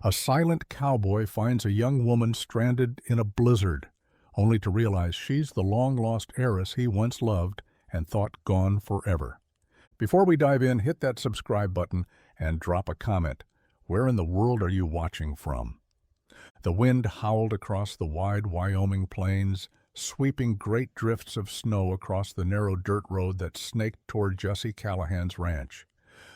A silent cowboy finds a young woman stranded in a blizzard, only to realize she's the long-lost heiress he once loved and thought gone forever. Before we dive in, hit that subscribe button and drop a comment. Where in the world are you watching from? The wind howled across the wide Wyoming plains, sweeping great drifts of snow across the narrow dirt road that snaked toward Jesse Callahan's ranch.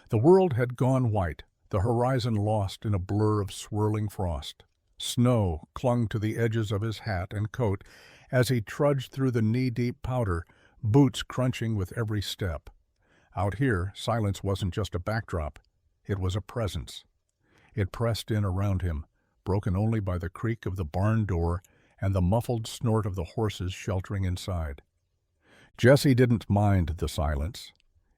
The world had gone white, the horizon lost in a blur of swirling frost. Snow clung to the edges of his hat and coat as he trudged through the knee-deep powder, boots crunching with every step. Out here, silence wasn't just a backdrop, it was a presence. It pressed in around him, broken only by the creak of the barn door and the muffled snort of the horses sheltering inside. Jesse didn't mind the silence.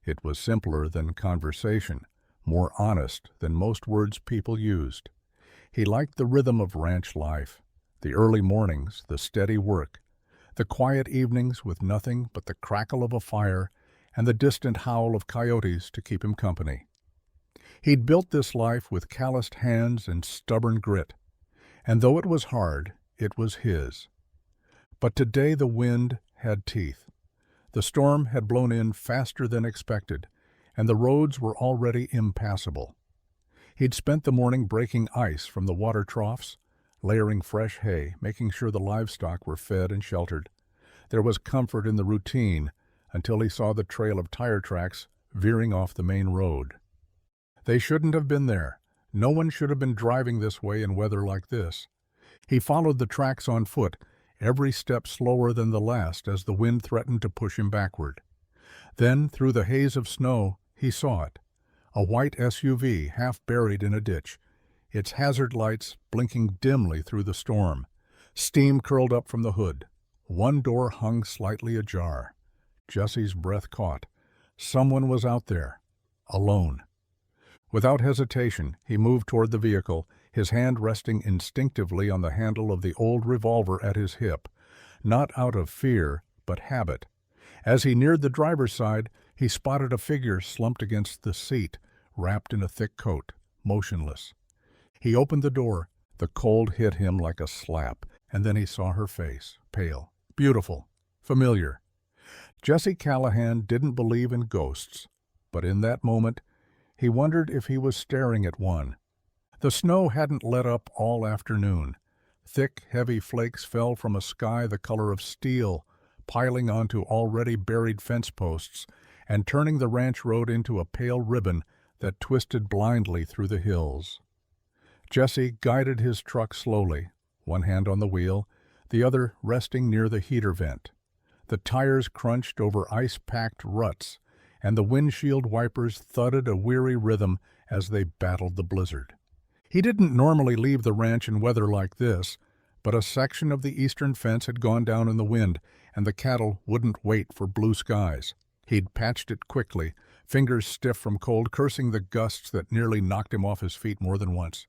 It was simpler than conversation, more honest than most words people used. He liked the rhythm of ranch life, the early mornings, the steady work, the quiet evenings with nothing but the crackle of a fire and the distant howl of coyotes to keep him company. He'd built this life with calloused hands and stubborn grit, and though it was hard, it was his. But today the wind had teeth. The storm had blown in faster than expected, and the roads were already impassable. He'd spent the morning breaking ice from the water troughs, layering fresh hay, making sure the livestock were fed and sheltered. There was comfort in the routine until he saw the trail of tire tracks veering off the main road. They shouldn't have been there. No one should have been driving this way in weather like this. He followed the tracks on foot, every step slower than the last as the wind threatened to push him backward. Then, through the haze of snow, he saw it. A white SUV half buried in a ditch, its hazard lights blinking dimly through the storm. Steam curled up from the hood. One door hung slightly ajar. Jesse's breath caught. Someone was out there, alone. Without hesitation, he moved toward the vehicle, his hand resting instinctively on the handle of the old revolver at his hip, not out of fear, but habit. As he neared the driver's side, he spotted a figure slumped against the seat, wrapped in a thick coat, motionless. He opened the door. The cold hit him like a slap, and then he saw her face, pale, beautiful, familiar. Jesse Callahan didn't believe in ghosts, but in that moment, he wondered if he was staring at one. The snow hadn't let up all afternoon. Thick, heavy flakes fell from a sky the color of steel, piling onto already buried fence posts and turning the ranch road into a pale ribbon that twisted blindly through the hills. Jesse guided his truck slowly, one hand on the wheel, the other resting near the heater vent. The tires crunched over ice-packed ruts, and the windshield wipers thudded a weary rhythm as they battled the blizzard. He didn't normally leave the ranch in weather like this, but a section of the eastern fence had gone down in the wind, and the cattle wouldn't wait for blue skies. He'd patched it quickly, fingers stiff from cold, cursing the gusts that nearly knocked him off his feet more than once.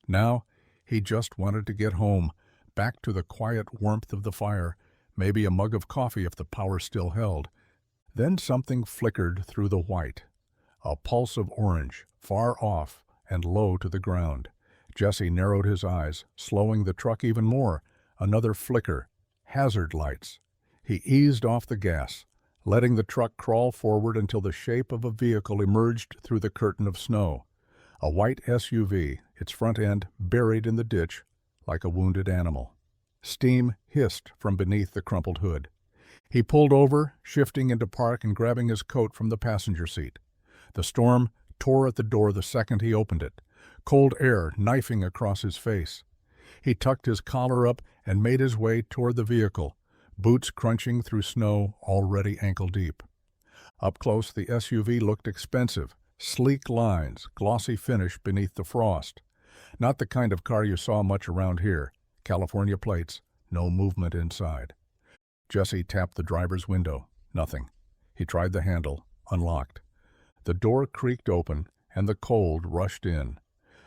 Now, he just wanted to get home, back to the quiet warmth of the fire, maybe a mug of coffee if the power still held. Then something flickered through the white. A pulse of orange, far off and low to the ground. Jesse narrowed his eyes, slowing the truck even more. Another flicker. Hazard lights. He eased off the gas, letting the truck crawl forward until the shape of a vehicle emerged through the curtain of snow. A white SUV, its front end buried in the ditch like a wounded animal. Steam hissed from beneath the crumpled hood. He pulled over, shifting into park and grabbing his coat from the passenger seat. The storm tore at the door the second he opened it, cold air knifing across his face. He tucked his collar up and made his way toward the vehicle, boots crunching through snow already ankle-deep. Up close, the SUV looked expensive, sleek lines, glossy finish beneath the frost. Not the kind of car you saw much around here. California plates, no movement inside. Jesse tapped the driver's window. Nothing. He tried the handle, unlocked. The door creaked open, and the cold rushed in.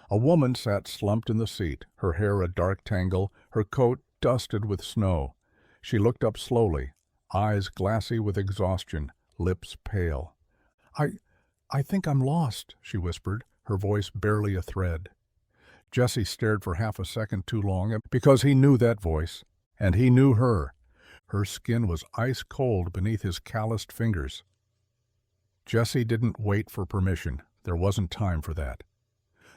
A woman sat slumped in the seat, her hair a dark tangle, her coat dusted with snow. She looked up slowly, eyes glassy with exhaustion, lips pale. I think I'm lost," she whispered, her voice barely a thread. Jesse stared for half a second too long because he knew that voice, and he knew her. Her skin was ice cold beneath his calloused fingers. Jesse didn't wait for permission. There wasn't time for that.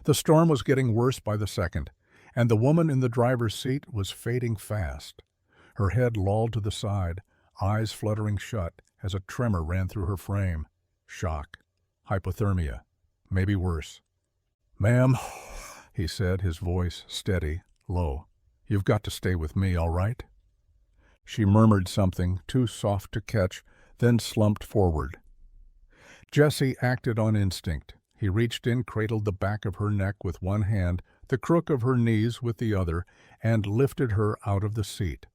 The storm was getting worse by the second, and the woman in the driver's seat was fading fast. Her head lolled to the side, eyes fluttering shut as a tremor ran through her frame. Shock. Hypothermia. Maybe worse. "Ma'am," he said, his voice steady, low. "You've got to stay with me, all right?" She murmured something, too soft to catch, then slumped forward. Jesse acted on instinct. He reached in, cradled the back of her neck with one hand, the crook of her knees with the other, and lifted her out of the seat.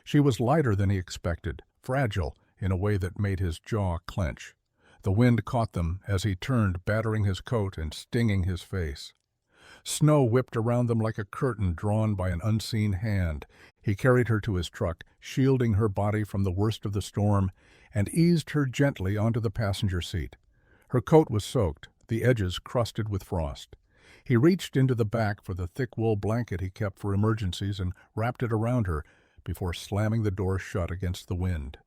She was lighter than he expected, fragile in a way that made his jaw clench. The wind caught them as he turned, battering his coat and stinging his face. Snow whipped around them like a curtain drawn by an unseen hand. He carried her to his truck, shielding her body from the worst of the storm, and eased her gently onto the passenger seat. Her coat was soaked, the edges crusted with frost. He reached into the back for the thick wool blanket he kept for emergencies and wrapped it around her before slamming the door shut against the wind.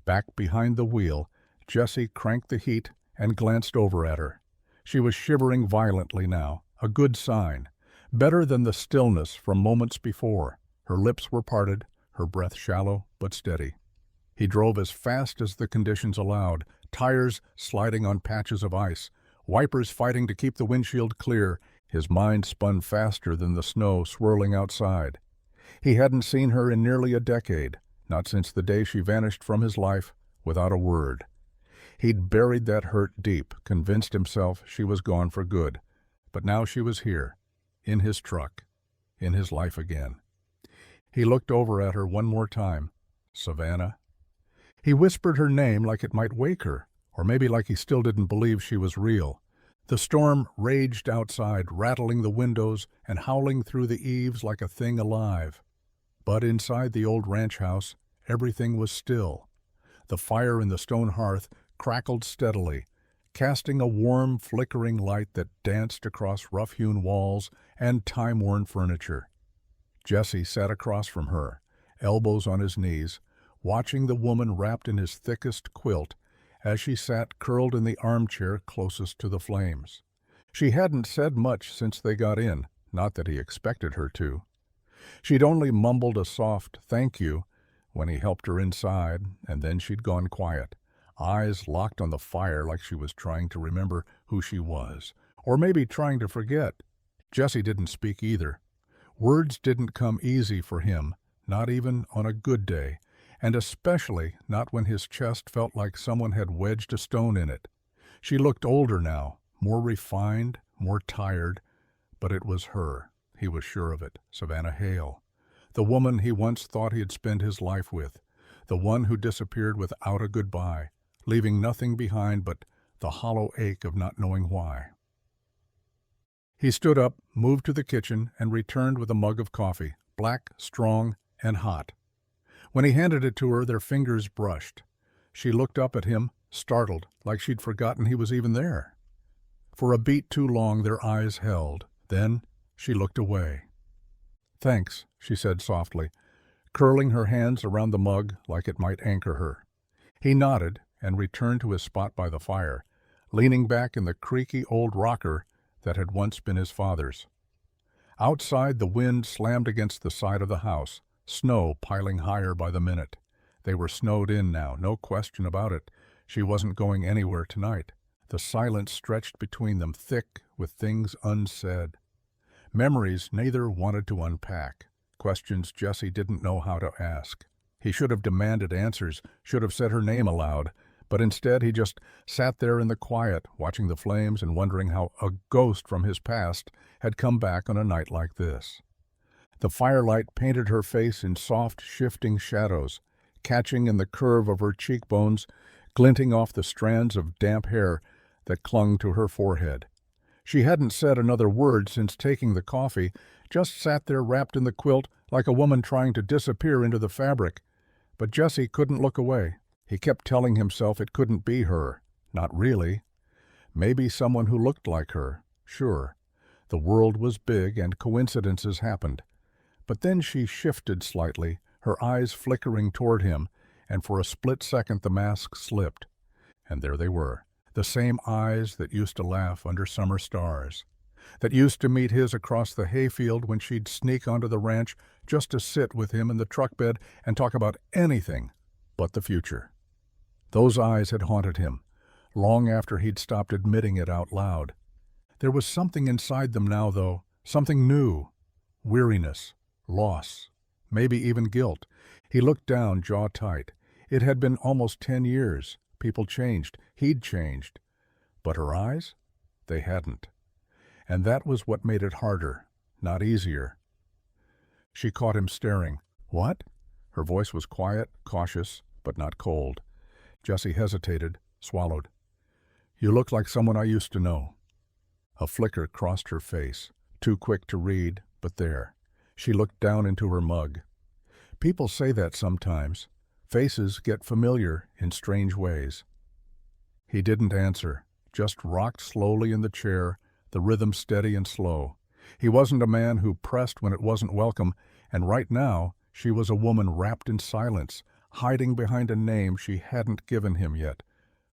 Back behind the wheel, Jesse cranked the heat and glanced over at her. She was shivering violently now, a good sign, better than the stillness from moments before. Her lips were parted, her breath shallow but steady. He drove as fast as the conditions allowed, tires sliding on patches of ice, wipers fighting to keep the windshield clear. His mind spun faster than the snow swirling outside. He hadn't seen her in nearly a decade, not since the day she vanished from his life without a word. He'd buried that hurt deep, convinced himself she was gone for good. But now she was here, in his truck, in his life again. He looked over at her one more time. Savannah. He whispered her name like it might wake her, or maybe like he still didn't believe she was real. The storm raged outside, rattling the windows and howling through the eaves like a thing alive. But inside the old ranch house, everything was still. The fire in the stone hearth crackled steadily, casting a warm, flickering light that danced across rough-hewn walls and time-worn furniture. Jesse sat across from her, elbows on his knees, watching the woman wrapped in his thickest quilt as she sat curled in the armchair closest to the flames. She hadn't said much since they got in, not that he expected her to. She'd only mumbled a soft "thank you" when he helped her inside, and then she'd gone quiet, eyes locked on the fire like she was trying to remember who she was, or maybe trying to forget. Jesse didn't speak either. Words didn't come easy for him, not even on a good day, and especially not when his chest felt like someone had wedged a stone in it. She looked older now, more refined, more tired, but it was her. He was sure of it, Savannah Hale, the woman he once thought he'd spend his life with, the one who disappeared without a goodbye, leaving nothing behind but the hollow ache of not knowing why. He stood up, moved to the kitchen, and returned with a mug of coffee, black, strong, and hot. When he handed it to her, their fingers brushed. She looked up at him, startled, like she'd forgotten he was even there. For a beat too long, their eyes held. Then she looked away. "Thanks," she said softly, curling her hands around the mug like it might anchor her. He nodded and returned to his spot by the fire, leaning back in the creaky old rocker that had once been his father's. Outside, the wind slammed against the side of the house, snow piling higher by the minute. They were snowed in now, no question about it. She wasn't going anywhere tonight. The silence stretched between them, thick with things unsaid. Memories neither wanted to unpack, questions Jesse didn't know how to ask. He should have demanded answers, should have said her name aloud, but instead he just sat there in the quiet, watching the flames and wondering how a ghost from his past had come back on a night like this. The firelight painted her face in soft, shifting shadows, catching in the curve of her cheekbones, glinting off the strands of damp hair that clung to her forehead. She hadn't said another word since taking the coffee, just sat there wrapped in the quilt like a woman trying to disappear into the fabric. But Jesse couldn't look away. He kept telling himself it couldn't be her. Not really. Maybe someone who looked like her. Sure. The world was big and coincidences happened. But then she shifted slightly, her eyes flickering toward him, and for a split second the mask slipped. And there they were, the same eyes that used to laugh under summer stars, that used to meet his across the hayfield when she'd sneak onto the ranch just to sit with him in the truck bed and talk about anything but the future. Those eyes had haunted him, long after he'd stopped admitting it out loud. There was something inside them now, though, something new. Weariness, loss, maybe even guilt. He looked down, jaw tight. It had been almost 10 years. People changed. He'd changed. But her eyes? They hadn't. And that was what made it harder, not easier. She caught him staring. "What?" Her voice was quiet, cautious, but not cold. Jessie hesitated, swallowed. "You look like someone I used to know." A flicker crossed her face, too quick to read, but there. She looked down into her mug. People say that sometimes. Faces get familiar in strange ways. He didn't answer, just rocked slowly in the chair, the rhythm steady and slow. He wasn't a man who pressed when it wasn't welcome, and right now she was a woman wrapped in silence, hiding behind a name she hadn't given him yet.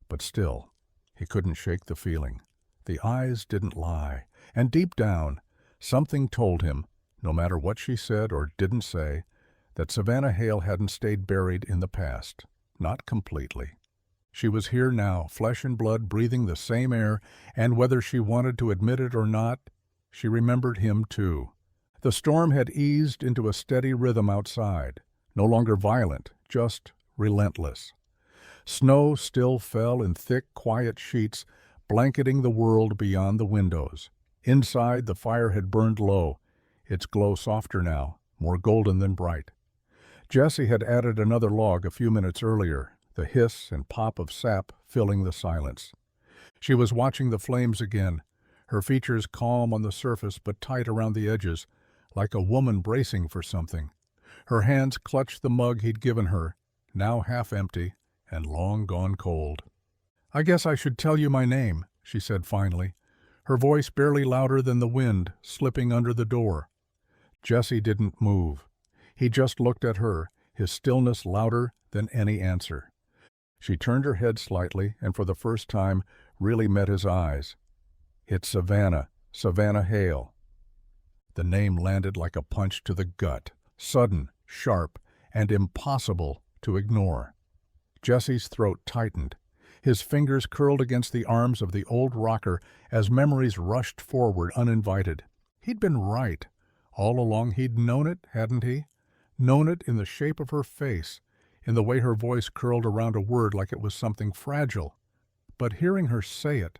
But still, he couldn't shake the feeling. The eyes didn't lie, and deep down, something told him, no matter what she said or didn't say, that Savannah Hale hadn't stayed buried in the past, not completely. She was here now, flesh and blood, breathing the same air, and whether she wanted to admit it or not, she remembered him too. The storm had eased into a steady rhythm outside, no longer violent, just relentless. Snow still fell in thick, quiet sheets, blanketing the world beyond the windows. Inside, the fire had burned low, its glow softer now, more golden than bright. Jessie had added another log a few minutes earlier, the hiss and pop of sap filling the silence. She was watching the flames again, her features calm on the surface but tight around the edges, like a woman bracing for something. Her hands clutched the mug he'd given her, now half empty and long gone cold. "I guess I should tell you my name," she said finally, her voice barely louder than the wind slipping under the door. Jessie didn't move. He just looked at her, his stillness louder than any answer. She turned her head slightly and for the first time really met his eyes. "It's Savannah, Savannah Hale." The name landed like a punch to the gut, sudden, sharp, and impossible to ignore. Jessie's throat tightened. His fingers curled against the arms of the old rocker as memories rushed forward uninvited. He'd been right. All along he'd known it, hadn't he? Known it in the shape of her face, in the way her voice curled around a word like it was something fragile. But hearing her say it,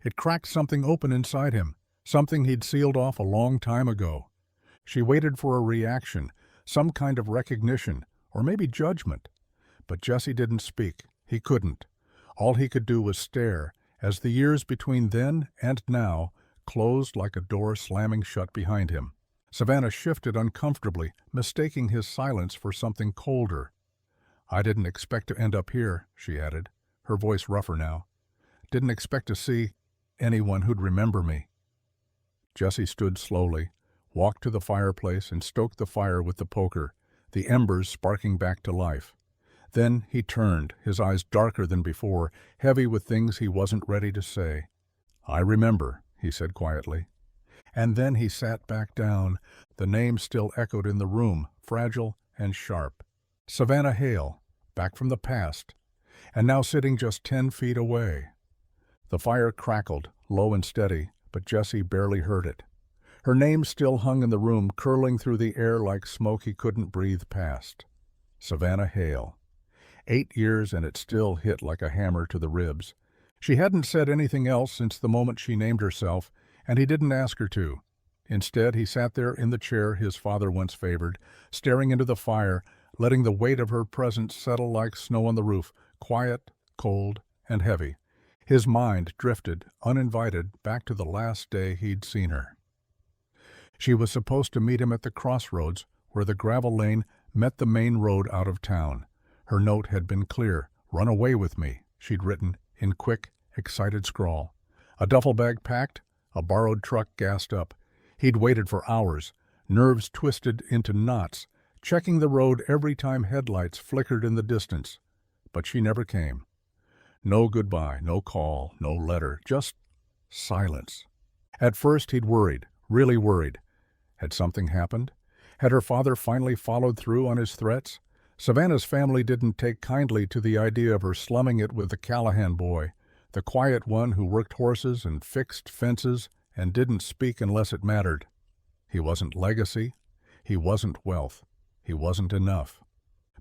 it cracked something open inside him, something he'd sealed off a long time ago. She waited for a reaction, some kind of recognition, or maybe judgment. But Jessie didn't speak. He couldn't. All he could do was stare, as the years between then and now closed like a door slamming shut behind him. Savannah shifted uncomfortably, mistaking his silence for something colder. "I didn't expect to end up here," she added, her voice rougher now. "Didn't expect to see anyone who'd remember me." Jessie stood slowly, walked to the fireplace and stoked the fire with the poker, the embers sparking back to life. Then he turned, his eyes darker than before, heavy with things he wasn't ready to say. "I remember," he said quietly. And then he sat back down. The name still echoed in the room, fragile and sharp. Savannah Hale, back from the past, and now sitting just 10 feet away. The fire crackled, low and steady, but Jessie barely heard it. Her name still hung in the room, curling through the air like smoke he couldn't breathe past. Savannah Hale. 8 years and it still hit like a hammer to the ribs. She hadn't said anything else since the moment she named herself, and he didn't ask her to. Instead, he sat there in the chair his father once favored, staring into the fire, letting the weight of her presence settle like snow on the roof, quiet, cold, and heavy. His mind drifted, uninvited, back to the last day he'd seen her. She was supposed to meet him at the crossroads, where the gravel lane met the main road out of town. Her note had been clear. "Run away with me," she'd written, in quick, excited scrawl. A duffel bag packed, A borrowed truck gassed up. He'd waited for hours, nerves twisted into knots, checking the road every time headlights flickered in the distance. But she never came. No goodbye, no call, no letter, just silence. At first he'd worried, really worried. Had something happened? Had her father finally followed through on his threats? Savannah's family didn't take kindly to the idea of her slumming it with the Callahan boy, the quiet one who worked horses and fixed fences and didn't speak unless it mattered. He wasn't legacy. He wasn't wealth. He wasn't enough.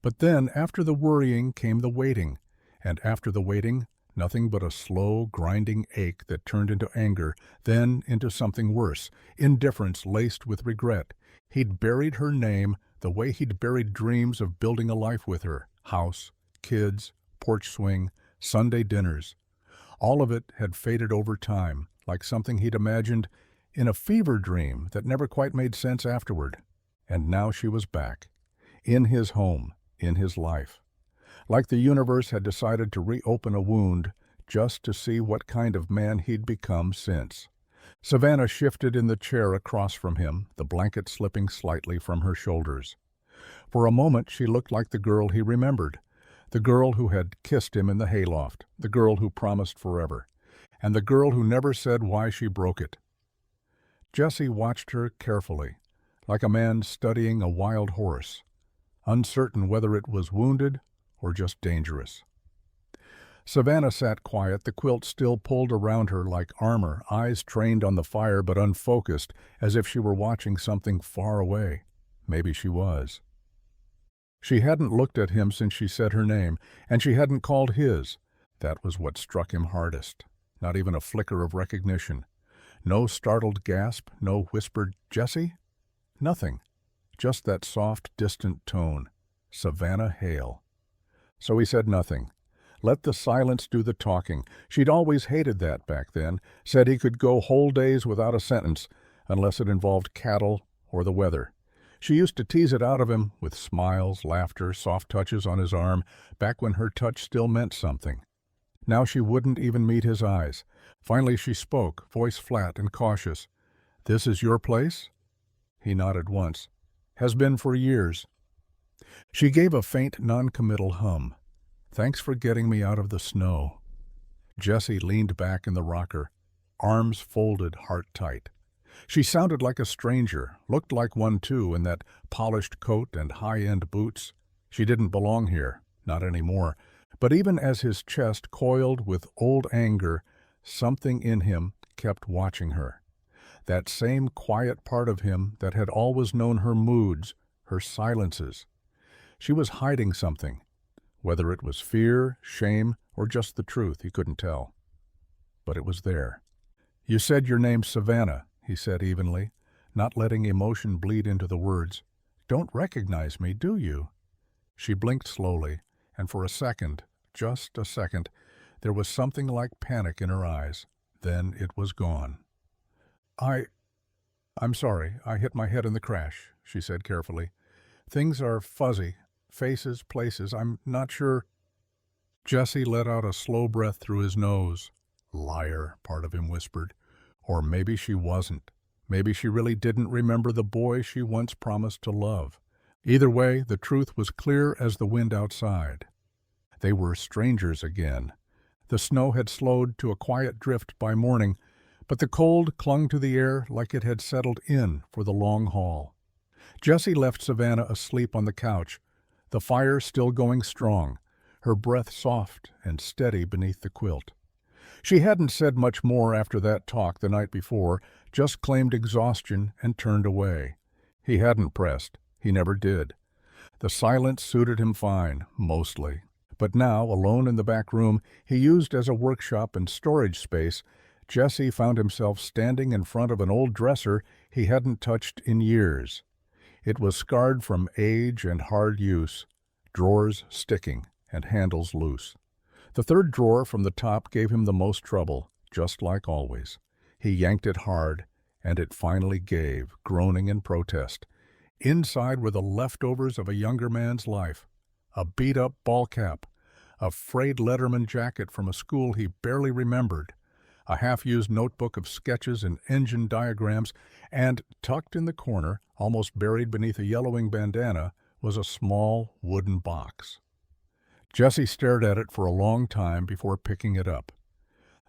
But then, after the worrying, came the waiting. And after the waiting, nothing but a slow, grinding ache that turned into anger, then into something worse, indifference laced with regret. He'd buried her name the way he'd buried dreams of building a life with her. House, kids, porch swing, Sunday dinners. All of it had faded over time, like something he'd imagined in a fever dream that never quite made sense afterward. And now she was back, in his home, in his life. Like the universe had decided to reopen a wound just to see what kind of man he'd become since. Savannah shifted in the chair across from him, the blanket slipping slightly from her shoulders. For a moment she looked like the girl he remembered, the girl who had kissed him in the hayloft, the girl who promised forever, and the girl who never said why she broke it. Jesse watched her carefully, like a man studying a wild horse, uncertain whether it was wounded or just dangerous. Savannah sat quiet, the quilt still pulled around her like armor, eyes trained on the fire but unfocused, as if she were watching something far away. Maybe she was. She hadn't looked at him since she said her name, and she hadn't called his. That was what struck him hardest. Not even a flicker of recognition. No startled gasp, no whispered, "Jesse?" Nothing. Just that soft, distant tone. Savannah Hale. So he said nothing. Let the silence do the talking. She'd always hated that back then, said he could go whole days without a sentence, unless it involved cattle or the weather. She used to tease it out of him with smiles, laughter, soft touches on his arm, back when her touch still meant something. Now she wouldn't even meet his eyes. Finally she spoke, voice flat and cautious. "This is your place?" He nodded once. "Has been for years." She gave a faint, non-committal hum. "Thanks for getting me out of the snow." Jesse leaned back in the rocker, arms folded, heart tight. She sounded like a stranger, looked like one too, in that polished coat and high-end boots. She didn't belong here, not anymore. But even as his chest coiled with old anger, something in him kept watching her. That same quiet part of him that had always known her moods, her silences. She was hiding something. Whether it was fear, shame, or just the truth, he couldn't tell. But it was there. "You said your name's Savannah," he said evenly, not letting emotion bleed into the words. "Don't recognize me, do you?" She blinked slowly, and for a second, just a second, there was something like panic in her eyes. Then it was gone. I'm sorry, I hit my head in the crash," she said carefully. "Things are fuzzy. Faces, places, I'm not sure." Jesse let out a slow breath through his nose. "Liar," part of him whispered. Or maybe she wasn't. Maybe she really didn't remember the boy she once promised to love. Either way, the truth was clear as the wind outside. They were strangers again. The snow had slowed to a quiet drift by morning, but the cold clung to the air like it had settled in for the long haul. Jesse left Savannah asleep on the couch, the fire still going strong, her breath soft and steady beneath the quilt. She hadn't said much more after that talk the night before, just claimed exhaustion and turned away. He hadn't pressed. He never did. The silence suited him fine, mostly. But now, alone in the back room he used as a workshop and storage space, Jesse found himself standing in front of an old dresser he hadn't touched in years. It was scarred from age and hard use, drawers sticking and handles loose. The third drawer from the top gave him the most trouble, just like always. He yanked it hard, and it finally gave, groaning in protest. Inside were the leftovers of a younger man's life. A beat-up ball cap, a frayed Letterman jacket from a school he barely remembered, a half-used notebook of sketches and engine diagrams, and tucked in the corner, almost buried beneath a yellowing bandana, was a small wooden box. Jessie stared at it for a long time before picking it up.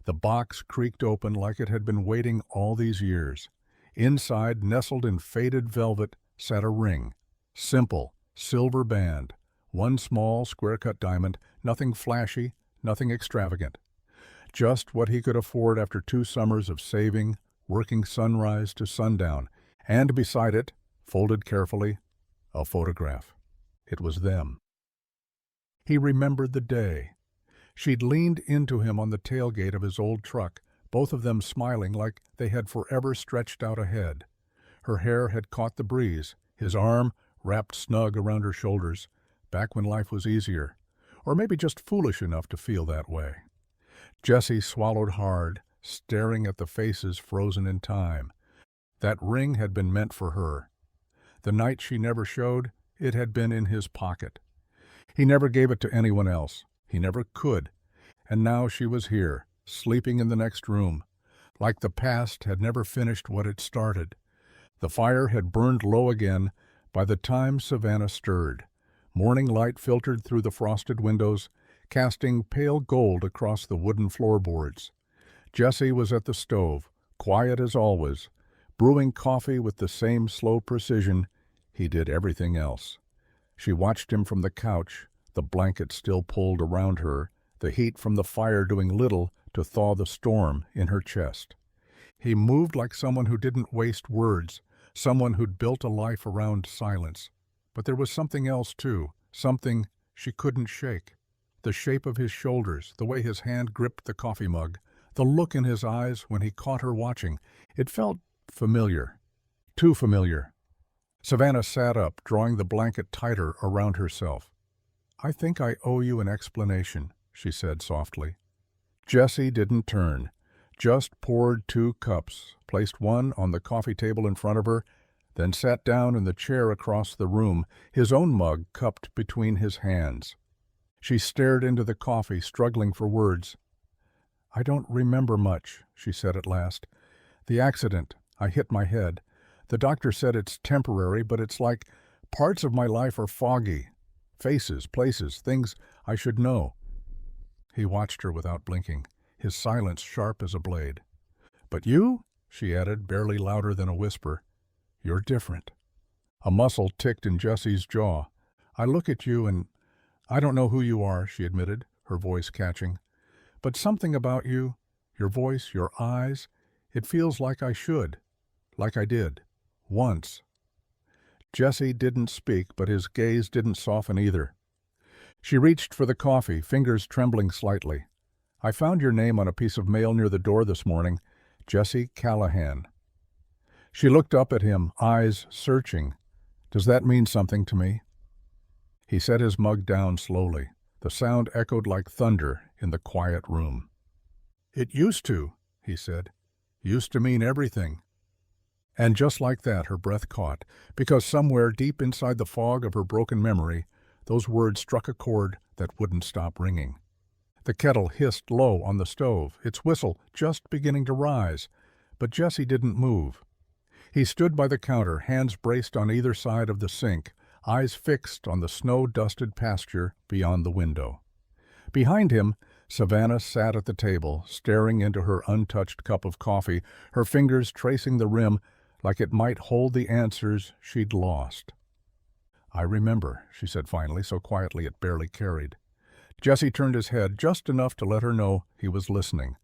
The box creaked open like it had been waiting all these years. Inside, nestled in faded velvet, sat a ring. Simple, silver band. One small, square-cut diamond, nothing flashy, nothing extravagant. Just what he could afford after 2 summers of saving, working sunrise to sundown. And beside it, folded carefully, a photograph. It was them. He remembered the day. She'd leaned into him on the tailgate of his old truck, both of them smiling like they had forever stretched out ahead. Her hair had caught the breeze, his arm wrapped snug around her shoulders, back when life was easier, or maybe just foolish enough to feel that way. Jessie swallowed hard, staring at the faces frozen in time. That ring had been meant for her. The night she never showed, it had been in his pocket. He never gave it to anyone else. He never could. And now she was here, sleeping in the next room, like the past had never finished what it started. The fire had burned low again by the time Savannah stirred. Morning light filtered through the frosted windows, casting pale gold across the wooden floorboards. Jessie was at the stove, quiet as always, brewing coffee with the same slow precision he did everything else. She watched him from the couch, the blanket still pulled around her, the heat from the fire doing little to thaw the storm in her chest. He moved like someone who didn't waste words, someone who'd built a life around silence. But there was something else, too, something she couldn't shake. The shape of his shoulders, the way his hand gripped the coffee mug, the look in his eyes when he caught her watching. It felt familiar. Too familiar. Savannah sat up, drawing the blanket tighter around herself. "I think I owe you an explanation," she said softly. Jessie didn't turn, just poured 2 cups, placed one on the coffee table in front of her, then sat down in the chair across the room, his own mug cupped between his hands. She stared into the coffee, struggling for words. "I don't remember much," she said at last. "The accident, I hit my head. The doctor said it's temporary, but it's like parts of my life are foggy. Faces, places, things I should know." He watched her without blinking, his silence sharp as a blade. "But you," she added, barely louder than a whisper, "you're different." A muscle ticked in Jessie's jaw. "I look at you and I don't know who you are," she admitted, her voice catching. "But something about you, your voice, your eyes, it feels like I should, like I did, once." Jessie didn't speak, but his gaze didn't soften either. She reached for the coffee, fingers trembling slightly. "I found your name on a piece of mail near the door this morning, Jessie Callahan." She looked up at him, eyes searching. "Does that mean something to me?" He set his mug down slowly. The sound echoed like thunder in the quiet room. "It used to," he said. "Used to mean everything." And just like that, her breath caught, because somewhere deep inside the fog of her broken memory, those words struck a chord that wouldn't stop ringing. The kettle hissed low on the stove, its whistle just beginning to rise, but Jessie didn't move. He stood by the counter, hands braced on either side of the sink, eyes fixed on the snow-dusted pasture beyond the window. Behind him, Savannah sat at the table, staring into her untouched cup of coffee, her fingers tracing the rim like it might hold the answers she'd lost. "I remember," she said finally, so quietly it barely carried. Jessie turned his head just enough to let her know he was listening.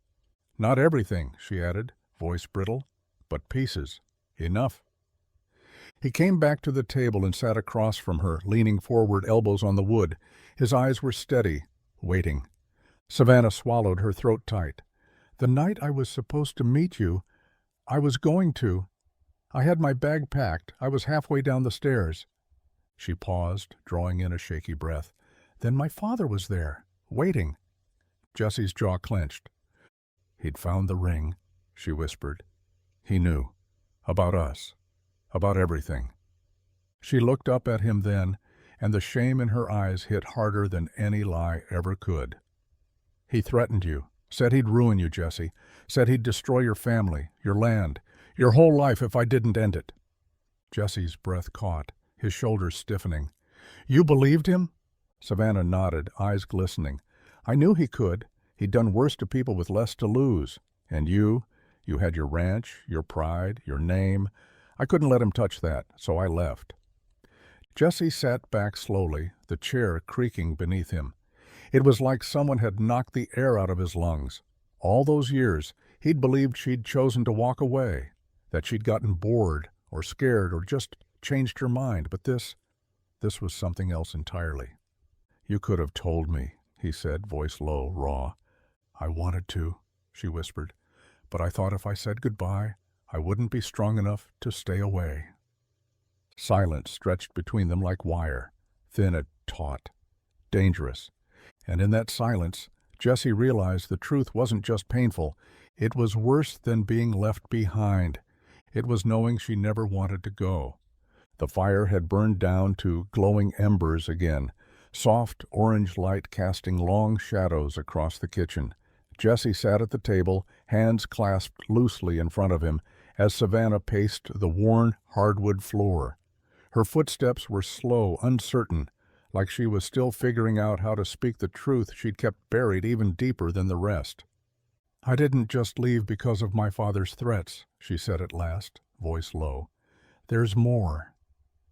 "Not everything," she added, voice brittle, "but pieces. Enough." He came back to the table and sat across from her, leaning forward, elbows on the wood. His eyes were steady, waiting. Savannah swallowed, her throat tight. "The night I was supposed to meet you, I was going to. I had my bag packed. I was halfway down the stairs." She paused, drawing in a shaky breath. "Then my father was there, waiting." Jessie's jaw clenched. "He'd found the ring," she whispered. "He knew. About us. About everything." She looked up at him then, and the shame in her eyes hit harder than any lie ever could. "He threatened you," Said he'd ruin you, Jesse. Said he'd destroy your family, your land, your whole life if I didn't end it." Jesse's breath caught, his shoulders stiffening. "You believed him?" Savannah nodded, eyes glistening. "I knew he could. He'd done worse to people with less to lose. And you had your ranch, your pride, your name. I couldn't let him touch that, so I left." Jesse sat back slowly, the chair creaking beneath him. It was like someone had knocked the air out of his lungs. All those years, he'd believed she'd chosen to walk away, that she'd gotten bored or scared or just changed her mind, but this was something else entirely. "You could have told me," he said, voice low, raw. "I wanted to," she whispered, "but I thought if I said goodbye, I wouldn't be strong enough to stay away." Silence stretched between them like wire, thin and taut, dangerous. And in that silence, Jesse realized the truth wasn't just painful. It was worse than being left behind. It was knowing she never wanted to go. The fire had burned down to glowing embers again, soft orange light casting long shadows across the kitchen. Jesse sat at the table, hands clasped loosely in front of him, as Savannah paced the worn hardwood floor. Her footsteps were slow, uncertain, like she was still figuring out how to speak the truth she'd kept buried even deeper than the rest. "I didn't just leave because of my father's threats," she said at last, voice low. "There's more.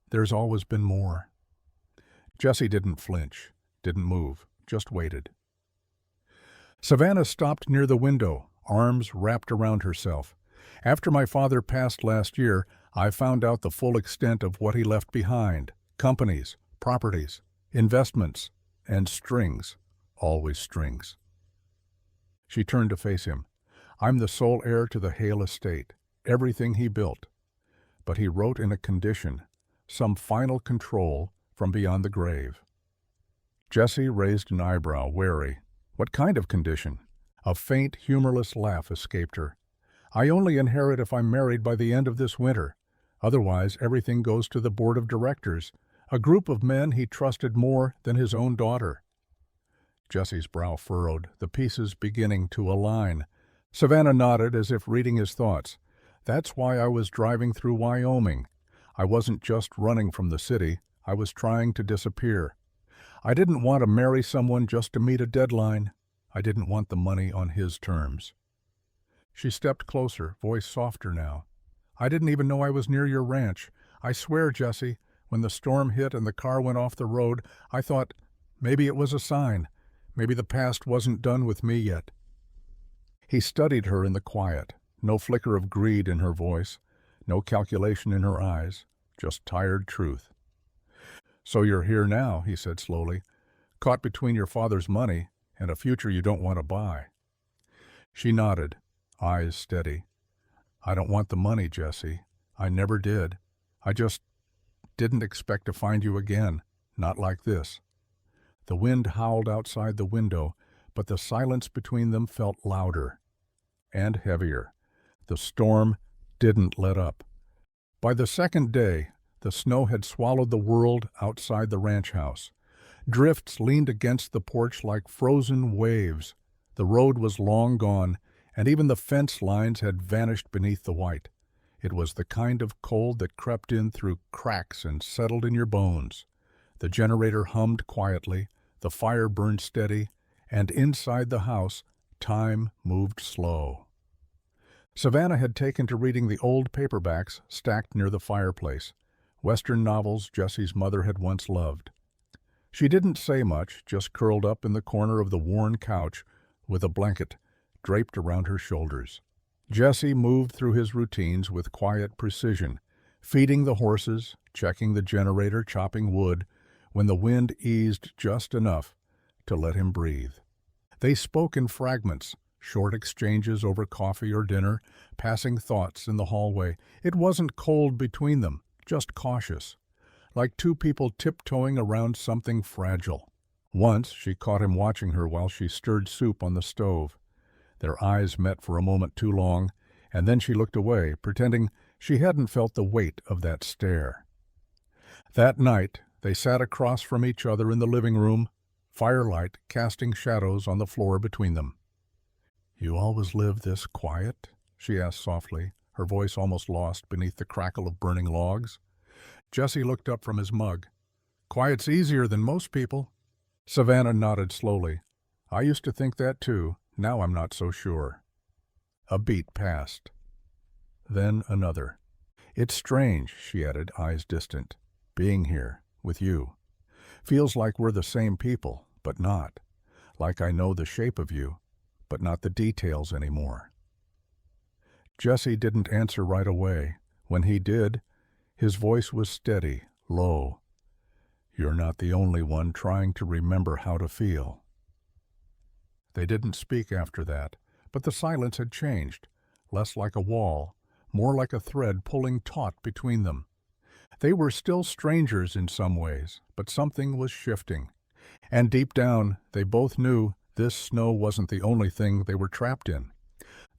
There's always been more." Jesse didn't flinch, didn't move, just waited. Savannah stopped near the window, arms wrapped around herself. "After my father passed last year, I found out the full extent of what he left behind. Companies, properties, investments, and strings. Always strings." She turned to face him. "I'm the sole heir to the Hale estate, everything he built." But he wrote in a condition, some final control from beyond the grave. Jesse raised an eyebrow, wary. "What kind of condition?" A faint, humorless laugh escaped her. "I only inherit if I'm married by the end of this winter. Otherwise, everything goes to the board of directors, a group of men he trusted more than his own daughter." Jesse's brow furrowed, the pieces beginning to align. Savannah nodded as if reading his thoughts. "That's why I was driving through Wyoming. I wasn't just running from the city, I was trying to disappear. I didn't want to marry someone just to meet a deadline. I didn't want the money on his terms." She stepped closer, voice softer now. "I didn't even know I was near your ranch. I swear, Jesse, when the storm hit and the car went off the road, I thought maybe it was a sign. Maybe the past wasn't done with me yet." He studied her in the quiet, no flicker of greed in her voice, no calculation in her eyes, just tired truth. "So you're here now," he said slowly, "caught between your father's money and a future you don't want to buy." She nodded, eyes steady. "I don't want the money, Jesse. I never did. I just didn't expect to find you again, not like this." The wind howled outside the window, but the silence between them felt louder and heavier. The storm didn't let up. By the second day, the snow had swallowed the world outside the ranch house. Drifts leaned against the porch like frozen waves. The road was long gone, and even the fence lines had vanished beneath the white. It was the kind of cold that crept in through cracks and settled in your bones. The generator hummed quietly, the fire burned steady, and inside the house, time moved slow. Savannah had taken to reading the old paperbacks stacked near the fireplace, Western novels Jesse's mother had once loved. She didn't say much, just curled up in the corner of the worn couch with a blanket draped around her shoulders. Jesse moved through his routines with quiet precision, feeding the horses, checking the generator, chopping wood, when the wind eased just enough to let him breathe. They spoke in fragments, short exchanges over coffee or dinner, passing thoughts in the hallway. It wasn't cold between them, just cautious, like two people tiptoeing around something fragile. Once she caught him watching her while she stirred soup on the stove. Their eyes met for a moment too long, and then she looked away, pretending she hadn't felt the weight of that stare. That night, they sat across from each other in the living room, firelight casting shadows on the floor between them. You always live this quiet? She asked softly, her voice almost lost beneath the crackle of burning logs. Jesse looked up from his mug. Quiet's easier than most people. Savannah nodded slowly. I used to think that too. Now I'm not so sure. A beat passed. Then another. It's strange, she added, eyes distant, being here, with you. Feels like we're the same people, but not. Like I know the shape of you, but not the details anymore. Jesse didn't answer right away. When he did, his voice was steady, low. You're not the only one trying to remember how to feel. They didn't speak after that, but the silence had changed, less like a wall, more like a thread pulling taut between them. They were still strangers in some ways, but something was shifting. And deep down, they both knew this snow wasn't the only thing they were trapped in.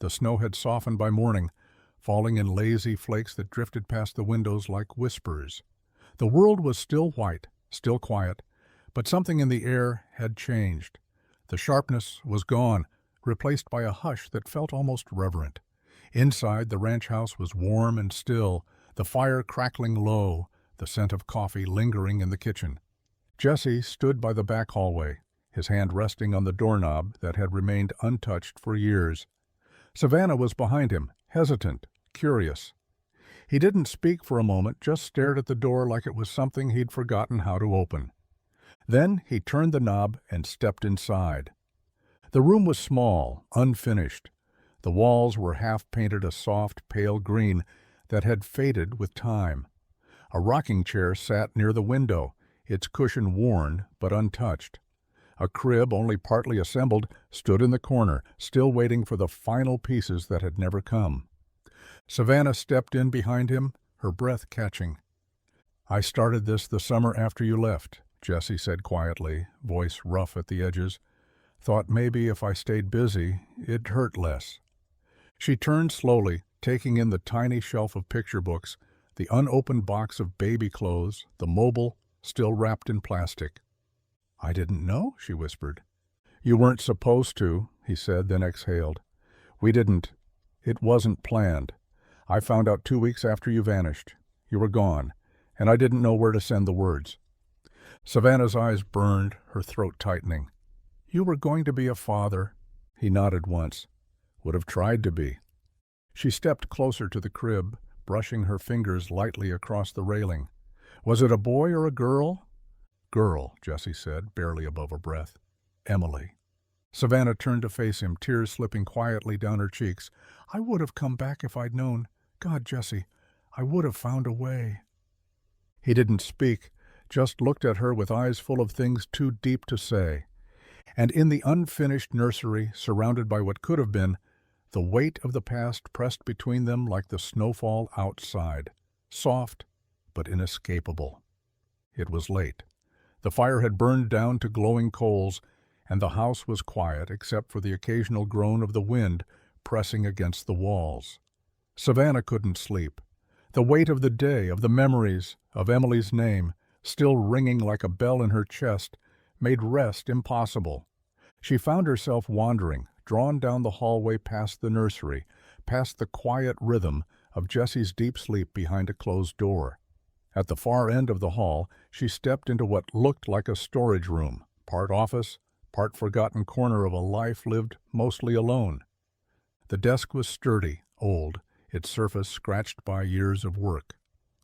The snow had softened by morning, falling in lazy flakes that drifted past the windows like whispers. The world was still white, still quiet, but something in the air had changed. The sharpness was gone, replaced by a hush that felt almost reverent. Inside, the ranch house was warm and still, the fire crackling low, the scent of coffee lingering in the kitchen. Jesse stood by the back hallway, his hand resting on the doorknob that had remained untouched for years. Savannah was behind him, hesitant, curious. He didn't speak for a moment, just stared at the door like it was something he'd forgotten how to open. Then he turned the knob and stepped inside. The room was small, unfinished. The walls were half-painted a soft, pale green that had faded with time. A rocking chair sat near the window, its cushion worn but untouched. A crib, only partly assembled, stood in the corner, still waiting for the final pieces that had never come. Savannah stepped in behind him, her breath catching. I started this the summer after you left, Jesse said quietly, voice rough at the edges. Thought maybe if I stayed busy, it'd hurt less. She turned slowly, taking in the tiny shelf of picture books, the unopened box of baby clothes, the mobile, still wrapped in plastic. I didn't know, she whispered. You weren't supposed to, he said, then exhaled. We didn't. It wasn't planned. I found out 2 weeks after you vanished. You were gone, and I didn't know where to send the words. Savannah's eyes burned, her throat tightening. You were going to be a father. He nodded once. Would have tried to be. She stepped closer to the crib, brushing her fingers lightly across the railing. Was it a boy or a girl? Girl, Jesse said, barely above her breath. Emily. Savannah turned to face him, tears slipping quietly down her cheeks. I would have come back if I'd known. God, Jesse, I would have found a way. He didn't speak, just looked at her with eyes full of things too deep to say. And in the unfinished nursery, surrounded by what could have been, the weight of the past pressed between them like the snowfall outside, soft but inescapable. It was late. The fire had burned down to glowing coals, and the house was quiet except for the occasional groan of the wind pressing against the walls. Savannah couldn't sleep. The weight of the day, of the memories, of Emily's name, still ringing like a bell in her chest, made rest impossible. She found herself wandering, drawn down the hallway past the nursery, past the quiet rhythm of Jesse's deep sleep behind a closed door. At the far end of the hall, she stepped into what looked like a storage room, part office, part forgotten corner of a life lived mostly alone. The desk was sturdy, old, its surface scratched by years of work.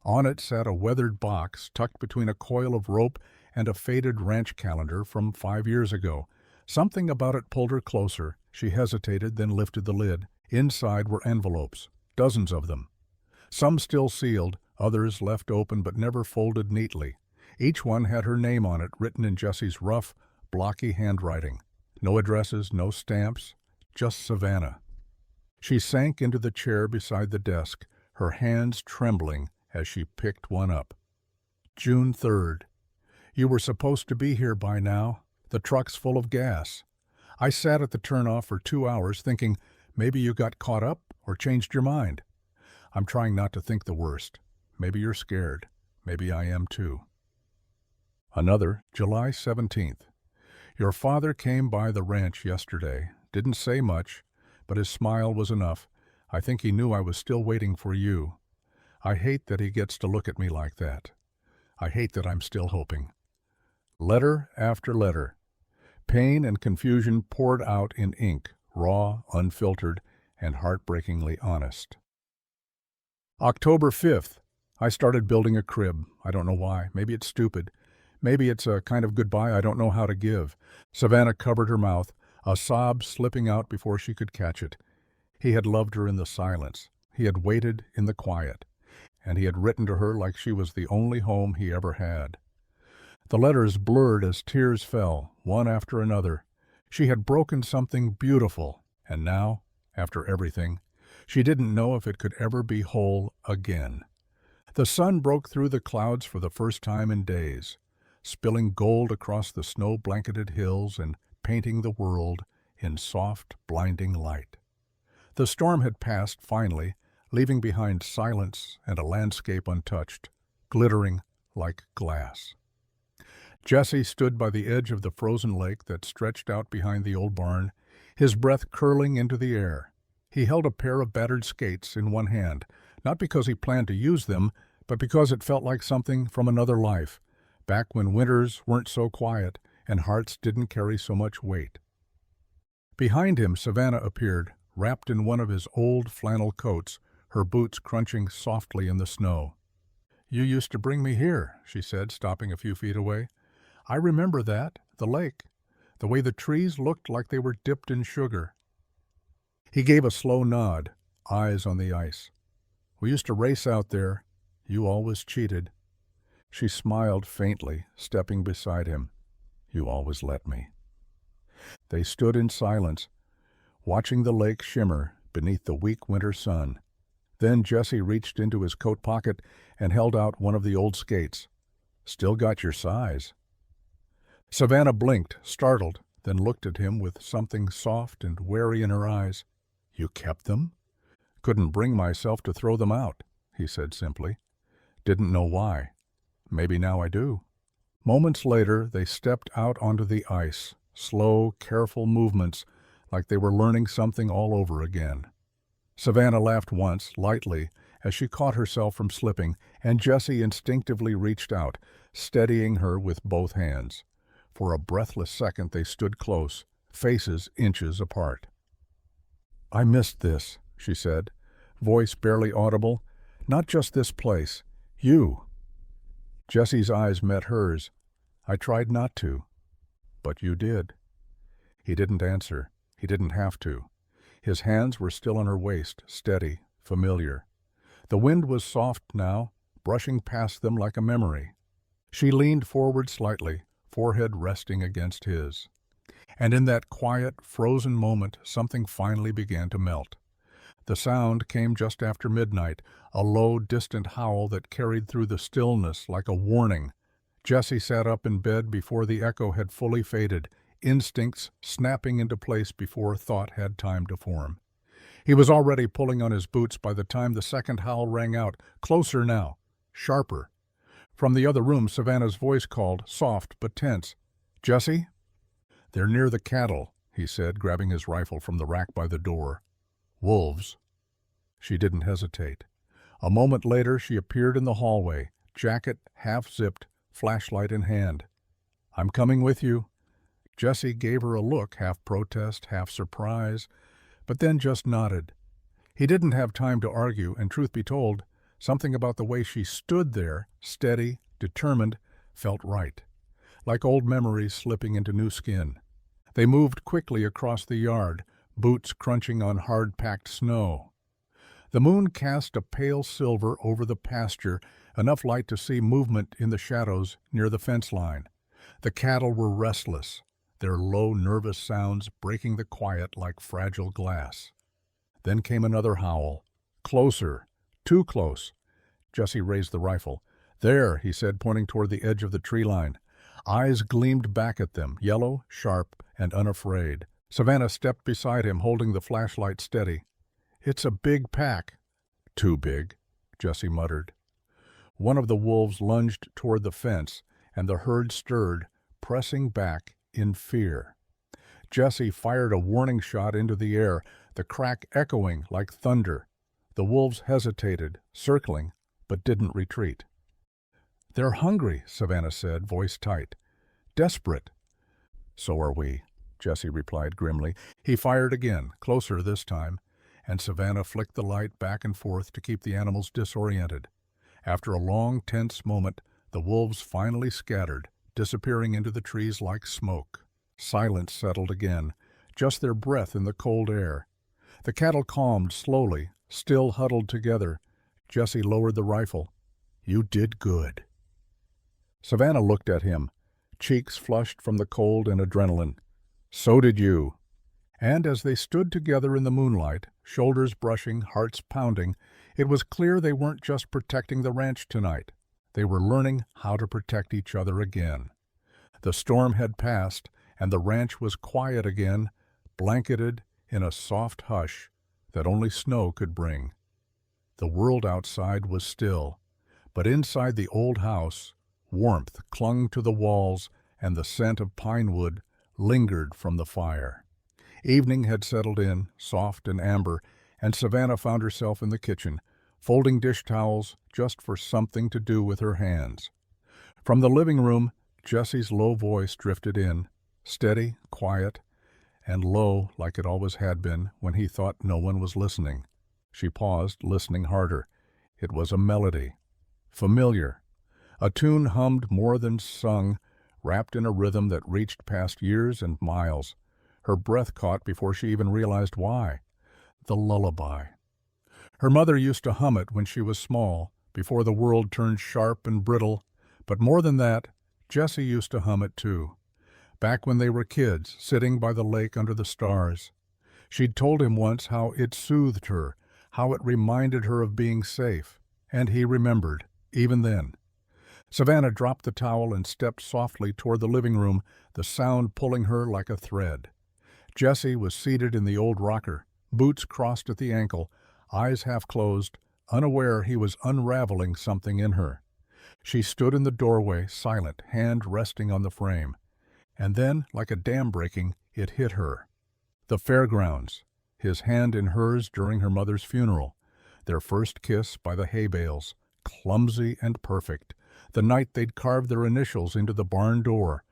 On it sat a weathered box tucked between a coil of rope and a faded ranch calendar from 5 years ago. Something about it pulled her closer. She hesitated, then lifted the lid. Inside were envelopes, dozens of them. Some still sealed, others left open but never folded neatly. Each one had her name on it, written in Jesse's rough, blocky handwriting. No addresses, no stamps, just Savannah. She sank into the chair beside the desk, her hands trembling as she picked one up. June 3rd. You were supposed to be here by now. The truck's full of gas. I sat at the turnoff for 2 hours thinking maybe you got caught up or changed your mind. I'm trying not to think the worst. Maybe you're scared. Maybe I am too. Another, July 17th. Your father came by the ranch yesterday. Didn't say much. but his smile was enough. I think he knew I was still waiting for you. I hate that he gets to look at me like that. I hate that I'm still hoping. Letter after letter. Pain and confusion poured out in ink, raw, unfiltered, and heartbreakingly honest. October 5th. I started building a crib. I don't know why. Maybe it's stupid. Maybe it's a kind of goodbye I don't know how to give. Savannah covered her mouth, a sob slipping out before she could catch it. He had loved her in the silence. He had waited in the quiet. And he had written to her like she was the only home he ever had. The letters blurred as tears fell, one after another. She had broken something beautiful, and now, after everything, she didn't know if it could ever be whole again. The sun broke through the clouds for the first time in days, spilling gold across the snow-blanketed hills and painting the world in soft, blinding light. The storm had passed finally, leaving behind silence and a landscape untouched, glittering like glass. Jesse stood by the edge of the frozen lake that stretched out behind the old barn, his breath curling into the air. He held a pair of battered skates in one hand, not because he planned to use them, but because it felt like something from another life, back when winters weren't so quiet and hearts didn't carry so much weight. Behind him, Savannah appeared, wrapped in one of his old flannel coats, her boots crunching softly in the snow. "You used to bring me here," she said, stopping a few feet away. "I remember that, the lake, the way the trees looked like they were dipped in sugar." He gave a slow nod, eyes on the ice. "We used to race out there. You always cheated." She smiled faintly, stepping beside him. "You always let me." They stood in silence, watching the lake shimmer beneath the weak winter sun. Then Jesse reached into his coat pocket and held out one of the old skates. "Still got your size." Savannah blinked, startled, then looked at him with something soft and wary in her eyes. "You kept them?" "Couldn't bring myself to throw them out," he said simply. "Didn't know why. Maybe now I do." Moments later, they stepped out onto the ice, slow, careful movements, like they were learning something all over again. Savannah laughed once, lightly, as she caught herself from slipping, and Jesse instinctively reached out, steadying her with both hands. For a breathless second they stood close, faces inches apart. "I missed this," she said, voice barely audible. "Not just this place. You." Jesse's eyes met hers. "I tried not to." "But you did." He didn't answer. He didn't have to. His hands were still on her waist, steady, familiar. The wind was soft now, brushing past them like a memory. She leaned forward slightly, forehead resting against his. And in that quiet, frozen moment, something finally began to melt. The sound came just after midnight, a low, distant howl that carried through the stillness like a warning. Jesse sat up in bed before the echo had fully faded, instincts snapping into place before thought had time to form. He was already pulling on his boots by the time the second howl rang out, closer now, sharper. From the other room, Savannah's voice called, soft but tense. "Jesse?" "They're near the cattle," he said, grabbing his rifle from the rack by the door. "Wolves." She didn't hesitate. A moment later, she appeared in the hallway, jacket half-zipped, flashlight in hand. "I'm coming with you." Jesse gave her a look, half protest, half surprise, but then just nodded. He didn't have time to argue, and truth be told, something about the way she stood there, steady, determined, felt right. Like old memories slipping into new skin. They moved quickly across the yard, boots crunching on hard-packed snow. The moon cast a pale silver over the pasture, enough light to see movement in the shadows near the fence line. The cattle were restless, their low, nervous sounds breaking the quiet like fragile glass. Then came another howl. Closer. Too close. Jesse raised the rifle. "There," he said, pointing toward the edge of the tree line. Eyes gleamed back at them, yellow, sharp, and unafraid. Savannah stepped beside him, holding the flashlight steady. "It's a big pack." "Too big," Jesse muttered. One of the wolves lunged toward the fence, and the herd stirred, pressing back in fear. Jesse fired a warning shot into the air. The the crack echoing like thunder. The wolves hesitated, circling, but didn't retreat. "They're hungry," Savannah said, voice tight. "Desperate." "So are we," Jesse replied grimly. He fired again, closer this time, and Savannah flicked the light back and forth to keep the animals disoriented. After a long, tense moment, the wolves finally scattered, disappearing into the trees like smoke. Silence settled again, just their breath in the cold air. The cattle calmed slowly, still huddled together. Jesse lowered the rifle. "You did good." Savannah looked at him, cheeks flushed from the cold and adrenaline. "So did you." And as they stood together in the moonlight, shoulders brushing, hearts pounding, it was clear they weren't just protecting the ranch tonight. They were learning how to protect each other again. The storm had passed, and the ranch was quiet again, blanketed in a soft hush that only snow could bring. The world outside was still, but inside the old house, warmth clung to the walls and the scent of pine wood lingered from the fire. Evening had settled in, soft and amber, and Savannah found herself in the kitchen, folding dish towels just for something to do with her hands. From the living room, Jesse's low voice drifted in, steady, quiet, and low like it always had been when he thought no one was listening. She paused, listening harder. It was a melody. Familiar. A tune hummed more than sung, wrapped in a rhythm that reached past years and miles. Her breath caught before she even realized why. The lullaby. Her mother used to hum it when she was small, before the world turned sharp and brittle. But more than that, Jesse used to hum it too. Back when they were kids, sitting by the lake under the stars. She'd told him once how it soothed her, how it reminded her of being safe. And he remembered, even then. Savannah dropped the towel and stepped softly toward the living room, the sound pulling her like a thread. Jesse was seated in the old rocker, boots crossed at the ankle, eyes half closed, unaware he was unraveling something in her. She stood in the doorway, silent, hand resting on the frame. And then, like a dam breaking, it hit her. The fairgrounds, his hand in hers during her mother's funeral, their first kiss by the hay bales, clumsy and perfect, the night they'd carved their initials into the barn door,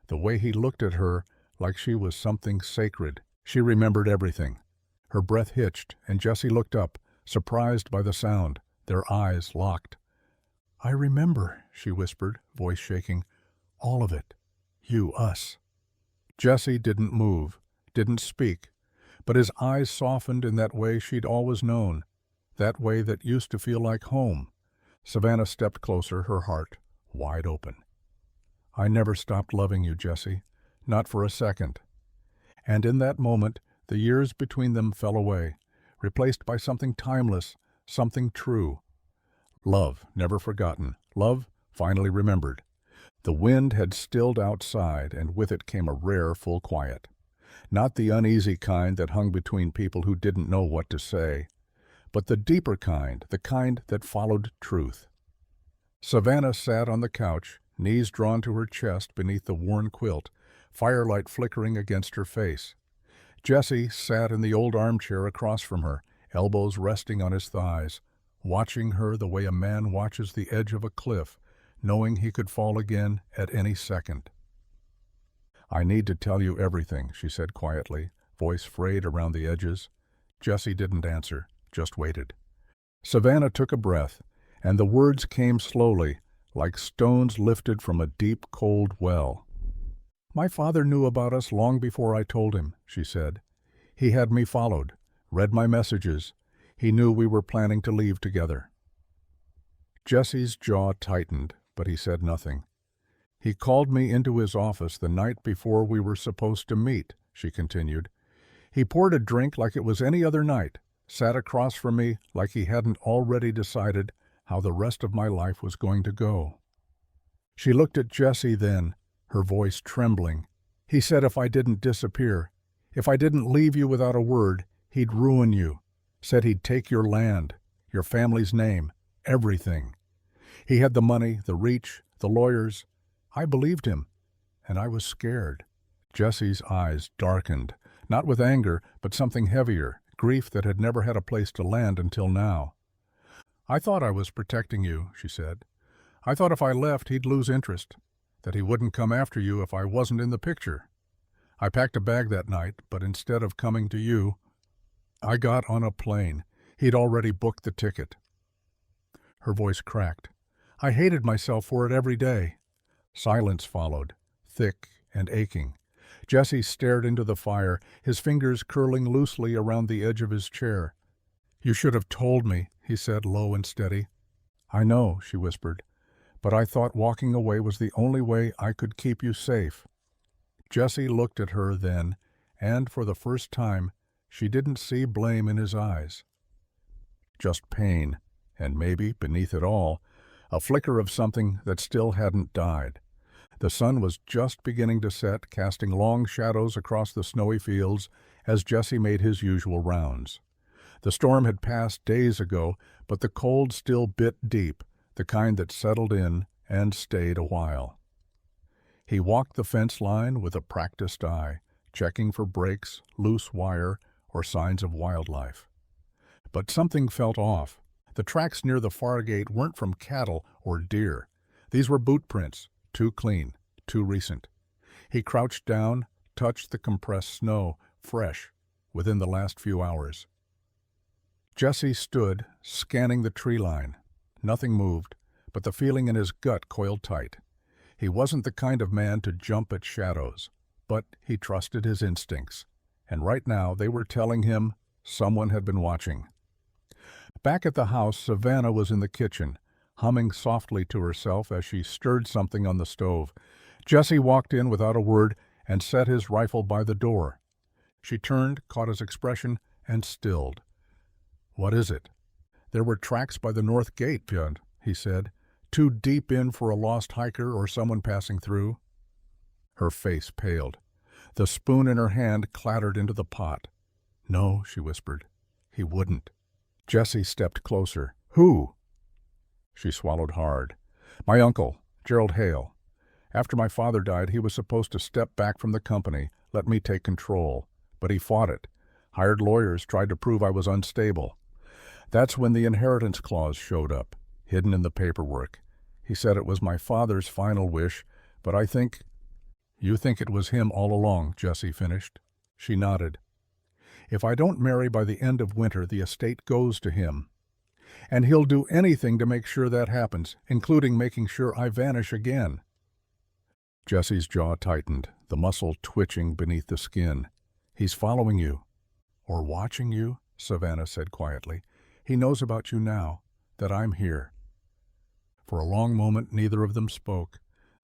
the way he looked at her like she was something sacred. She remembered everything. Her breath hitched, and Jesse looked up, surprised by the sound, their eyes locked. "I remember," she whispered, voice shaking. "All of it. You, us." Jesse didn't move, didn't speak, but his eyes softened in that way she'd always known, that way that used to feel like home. Savannah stepped closer, her heart wide open. "I never stopped loving you, Jesse, not for a second." And in that moment, the years between them fell away, replaced by something timeless, something true. Love, never forgotten. Love, finally remembered. The wind had stilled outside, and with it came a rare, full quiet. Not the uneasy kind that hung between people who didn't know what to say, but the deeper kind, the kind that followed truth. Savannah sat on the couch, knees drawn to her chest beneath the worn quilt, firelight flickering against her face. Jesse sat in the old armchair across from her, elbows resting on his thighs, watching her the way a man watches the edge of a cliff, knowing he could fall again at any second. "I need to tell you everything," she said quietly, voice frayed around the edges. Jesse didn't answer, just waited. Savannah took a breath, and the words came slowly, like stones lifted from a deep, cold well. "My father knew about us long before I told him," she said. "He had me followed, read my messages. He knew we were planning to leave together." Jesse's jaw tightened, but he said nothing. "He called me into his office the night before we were supposed to meet," she continued. "He poured a drink like it was any other night, sat across from me like he hadn't already decided how the rest of my life was going to go." She looked at Jesse then, her voice trembling. "He said if I didn't disappear, if I didn't leave you without a word, he'd ruin you. Said he'd take your land, your family's name, everything. He had the money, the reach, the lawyers. I believed him, and I was scared." Jesse's eyes darkened, not with anger, but something heavier, grief that had never had a place to land until now. "I thought I was protecting you," she said. "I thought if I left he'd lose interest, that he wouldn't come after you if I wasn't in the picture. I packed a bag that night, but instead of coming to you, I got on a plane. He'd already booked the ticket." Her voice cracked. "I hated myself for it every day." Silence followed, thick and aching. Jesse stared into the fire, his fingers curling loosely around the edge of his chair. "You should have told me," he said, low and steady. "I know," she whispered, "but I thought walking away was the only way I could keep you safe." Jesse looked at her then, and for the first time, she didn't see blame in his eyes. Just pain, and maybe, beneath it all, a flicker of something that still hadn't died. The sun was just beginning to set, casting long shadows across the snowy fields as Jesse made his usual rounds. The storm had passed days ago, but the cold still bit deep, the kind that settled in and stayed a while. He walked the fence line with a practiced eye, checking for breaks, loose wire, or signs of wildlife. But something felt off. The tracks near the far gate weren't from cattle or deer. These were boot prints, too clean, too recent. He crouched down, touched the compressed snow, fresh, within the last few hours. Jesse stood, scanning the tree line. Nothing moved, but the feeling in his gut coiled tight. He wasn't the kind of man to jump at shadows, but he trusted his instincts, and right now they were telling him someone had been watching. Back at the house, Savannah was in the kitchen, humming softly to herself as she stirred something on the stove. Jesse walked in without a word and set his rifle by the door. She turned, caught his expression, and stilled. "What is it?" "There were tracks by the north gate, Björn," he said. "Too deep in for a lost hiker or someone passing through." Her face paled. The spoon in her hand clattered into the pot. "No," she whispered. "He wouldn't." Jesse stepped closer. "Who?" She swallowed hard. "My uncle, Gerald Hale. After my father died, he was supposed to step back from the company, let me take control. But he fought it. Hired lawyers, tried to prove I was unstable. That's when the inheritance clause showed up, hidden in the paperwork. He said it was my father's final wish, but I think—" "You think it was him all along," Jesse finished. She nodded. "If I don't marry by the end of winter, the estate goes to him. And he'll do anything to make sure that happens, including making sure I vanish again." Jesse's jaw tightened, the muscle twitching beneath the skin. "He's following you." "Or watching you," Savannah said quietly. "He knows about you now, that I'm here." For a long moment neither of them spoke.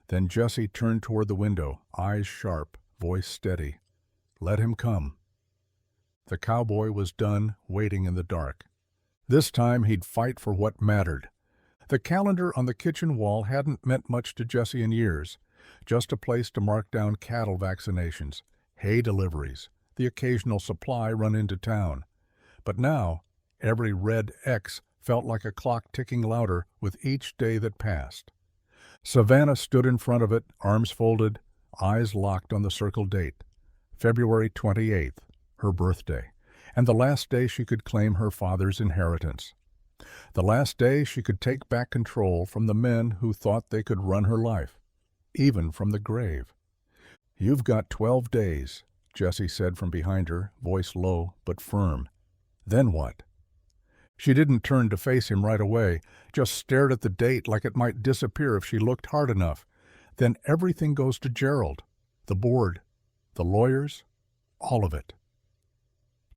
Then Jesse turned toward the window, eyes sharp, voice steady. "Let him come." The cowboy was done waiting in the dark. This time he'd fight for what mattered. The calendar on the kitchen wall hadn't meant much to Jesse in years, just a place to mark down cattle vaccinations, hay deliveries, the occasional supply run into town. But now, every red X felt like a clock ticking louder with each day that passed. Savannah stood in front of it, arms folded, eyes locked on the circled date. February 28th, her birthday, and the last day she could claim her father's inheritance. The last day she could take back control from the men who thought they could run her life, even from the grave. "You've got 12 days, Jesse said from behind her, voice low but firm. "Then what?" She didn't turn to face him right away, just stared at the date like it might disappear if she looked hard enough. "Then everything goes to Gerald, the board, the lawyers, all of it."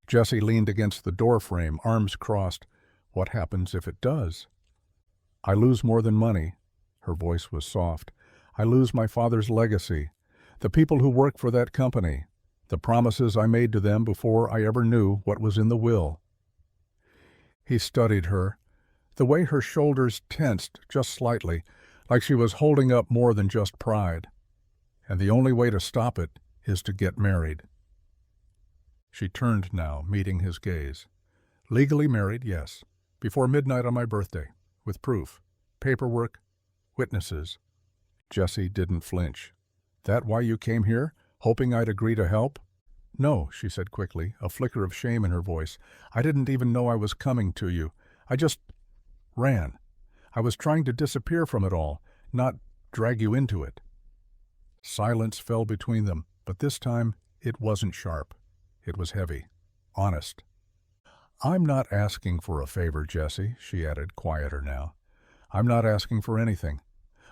Jesse leaned against the door frame, arms crossed. "What happens if it does?" "I lose more than money." Her voice was soft. "I lose my father's legacy, the people who work for that company, the promises I made to them before I ever knew what was in the will." He studied her, the way her shoulders tensed just slightly, like she was holding up more than just pride. "And the only way to stop it is to get married." She turned now, meeting his gaze. "Legally married, yes. Before midnight on my birthday, with proof, paperwork, witnesses." Jesse didn't flinch. "That why you came here, hoping I'd agree to help?" "No," she said quickly, a flicker of shame in her voice. "I didn't even know I was coming to you. I just ran. I was trying to disappear from it all, not drag you into it." Silence fell between them, but this time it wasn't sharp. It was heavy, honest. "I'm not asking for a favor, Jessie," she added, quieter now. "I'm not asking for anything.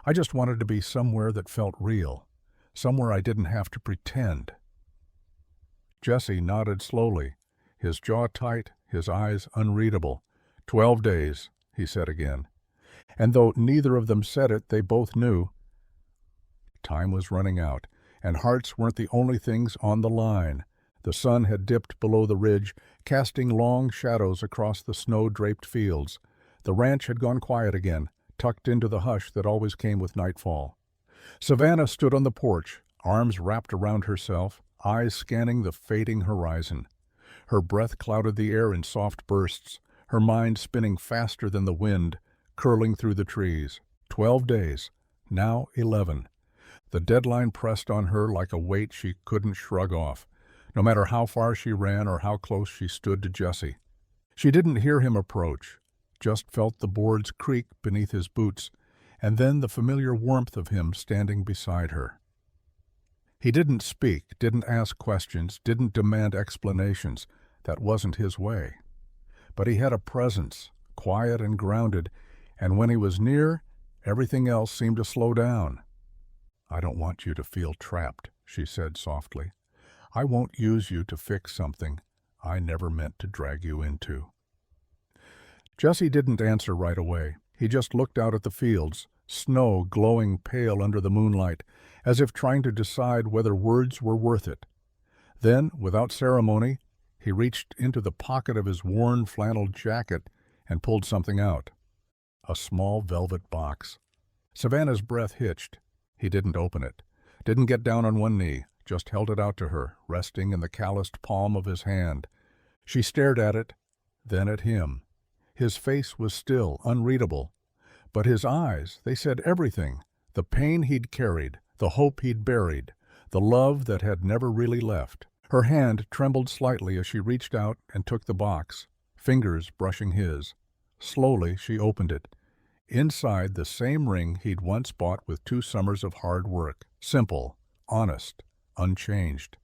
I just wanted to be somewhere that felt real, somewhere I didn't have to pretend." Jesse nodded slowly, his jaw tight, his eyes unreadable. 12 days, he said again. And though neither of them said it, they both knew. Time was running out, and hearts weren't the only things on the line. The sun had dipped below the ridge, casting long shadows across the snow-draped fields. The ranch had gone quiet again, tucked into the hush that always came with nightfall. Savannah stood on the porch, arms wrapped around herself, eyes scanning the fading horizon. Her breath clouded the air in soft bursts, her mind spinning faster than the wind, curling through the trees. 12 days, now 11. The deadline pressed on her like a weight she couldn't shrug off, no matter how far she ran or how close she stood to Jesse. She didn't hear him approach, just felt the boards creak beneath his boots, and then the familiar warmth of him standing beside her. He didn't speak, didn't ask questions, didn't demand explanations. That wasn't his way. But he had a presence, quiet and grounded, and when he was near, everything else seemed to slow down. "I don't want you to feel trapped," she said softly. "I won't use you to fix something I never meant to drag you into." Jesse didn't answer right away. He just looked out at the fields, snow glowing pale under the moonlight, as if trying to decide whether words were worth it. Then, without ceremony, he reached into the pocket of his worn flannel jacket and pulled something out. A small velvet box. Savannah's breath hitched. He didn't open it, didn't get down on one knee, just held it out to her, resting in the calloused palm of his hand. She stared at it, then at him. His face was still, unreadable. But his eyes, they said everything. The pain he'd carried, the hope he'd buried, the love that had never really left. Her hand trembled slightly as she reached out and took the box, fingers brushing his. Slowly she opened it. Inside, the same ring he'd once bought with 2 summers of hard work. Simple, honest, unchanged.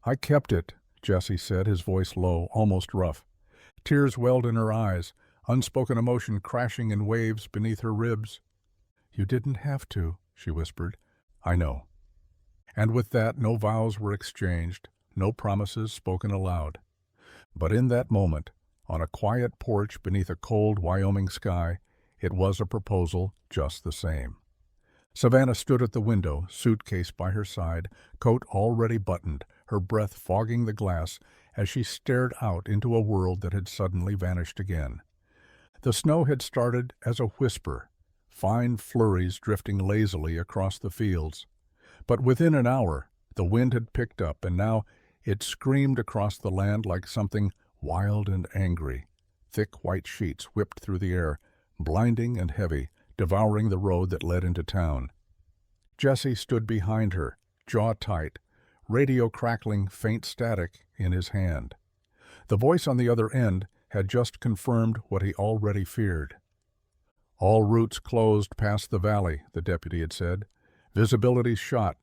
"I kept it," Jesse said, his voice low, almost rough. Tears welled in her eyes, unspoken emotion crashing in waves beneath her ribs. "You didn't have to," she whispered. "I know." And with that, no vows were exchanged, no promises spoken aloud. But in that moment, on a quiet porch beneath a cold Wyoming sky, it was a proposal just the same. Savannah stood at the window, suitcase by her side, coat already buttoned, her breath fogging the glass as she stared out into a world that had suddenly vanished again. The snow had started as a whisper, fine flurries drifting lazily across the fields. But within an hour, the wind had picked up, and now it screamed across the land like something wild and angry. Thick white sheets whipped through the air, blinding and heavy, devouring the road that led into town. Jesse stood behind her, jaw tight, radio crackling faint static in his hand. The voice on the other end had just confirmed what he already feared. "All routes closed past the valley," the deputy had said. "Visibility's shot.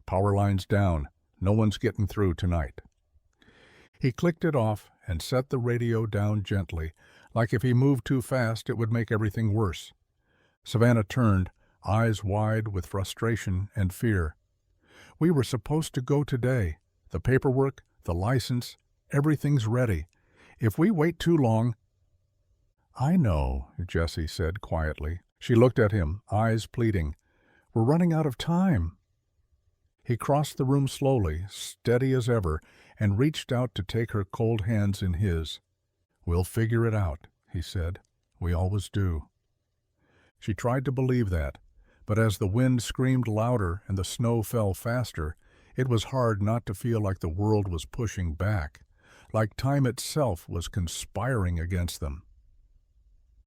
Power lines down. No one's getting through tonight." He clicked it off and set the radio down gently, like if he moved too fast it would make everything worse. Savannah turned, eyes wide with frustration and fear. "We were supposed to go today. The paperwork, the license, everything's ready. If we wait too long—" "I know," Jessie said quietly. She looked at him, eyes pleading. "We're running out of time." He crossed the room slowly, steady as ever, and reached out to take her cold hands in his. "We'll figure it out," he said. "We always do." She tried to believe that, but as the wind screamed louder and the snow fell faster, it was hard not to feel like the world was pushing back, like time itself was conspiring against them.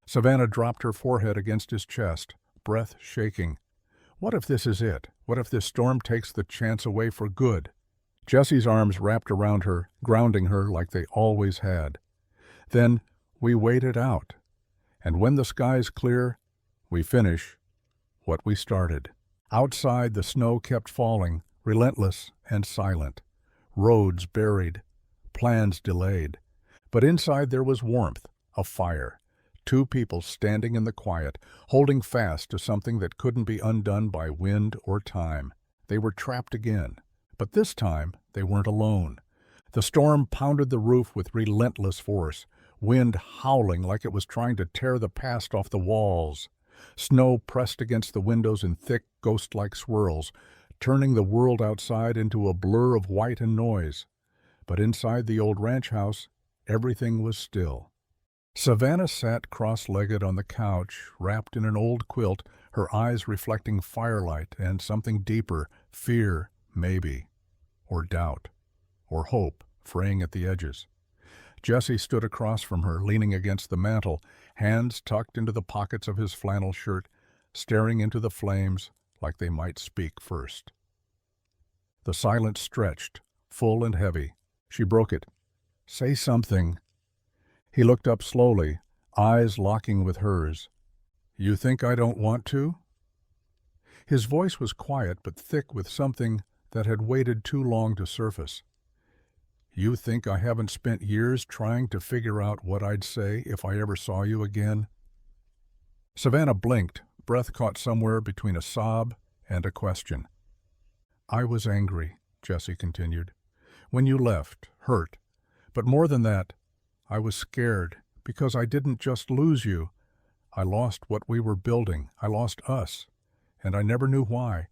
Savannah dropped her forehead against his chest, breath shaking. What if this is it? What if this storm takes the chance away for good? Jessie's arms wrapped around her, grounding her like they always had. Then we wait it out. And when the sky's clear, we finish what we started. Outside, the snow kept falling, relentless and silent. Roads buried, plans delayed. But inside there was warmth, a fire. Two people standing in the quiet, holding fast to something that couldn't be undone by wind or time. They were trapped again, but this time they weren't alone. The storm pounded the roof with relentless force, wind howling like it was trying to tear the past off the walls. Snow pressed against the windows in thick, ghost-like swirls, turning the world outside into a blur of white and noise. But inside the old ranch house, everything was still. Savannah sat cross-legged on the couch, wrapped in an old quilt, her eyes reflecting firelight and something deeper, fear, maybe, or doubt, or hope, fraying at the edges. Jessie stood across from her, leaning against the mantel, hands tucked into the pockets of his flannel shirt, staring into the flames like they might speak first. The silence stretched, full and heavy. She broke it. "Say something." He looked up slowly, eyes locking with hers. "You think I don't want to?" His voice was quiet but thick with something that had waited too long to surface. "You think I haven't spent years trying to figure out what I'd say if I ever saw you again?" Savannah blinked, breath caught somewhere between a sob and a question. "I was angry," Jessie continued, "when you left, hurt. But more than that, I was scared, because I didn't just lose you. I lost what we were building. I lost us. And I never knew why.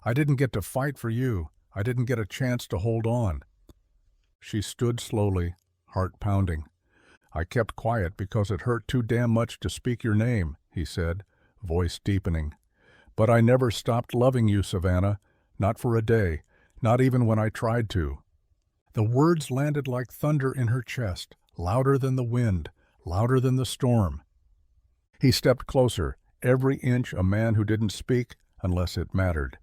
I didn't get to fight for you. I didn't get a chance to hold on." She stood slowly, heart pounding. "I kept quiet because it hurt too damn much to speak your name," he said, voice deepening. "But I never stopped loving you, Savannah. Not for a day. Not even when I tried to." The words landed like thunder in her chest, louder than the wind, louder than the storm. He stepped closer, every inch a man who didn't speak unless it mattered.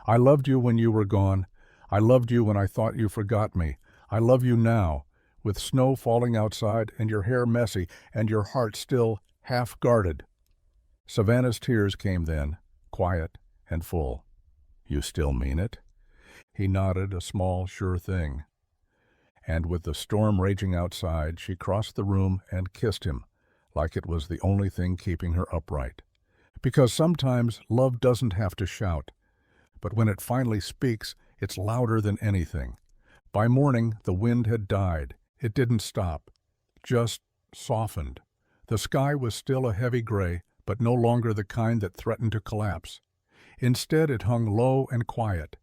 "I loved you when you were gone. I loved you when I thought you forgot me. I love you now, with snow falling outside and your hair messy and your heart still half-guarded." Savannah's tears came then, quiet and full. "You still mean it?" He nodded, a small, sure thing. And with the storm raging outside, she crossed the room and kissed him, like it was the only thing keeping her upright. Because sometimes love doesn't have to shout, but when it finally speaks, it's louder than anything. By morning, the wind had died. It didn't stop, just softened. The sky was still a heavy gray, but no longer the kind that threatened to collapse. Instead, it hung low and quiet,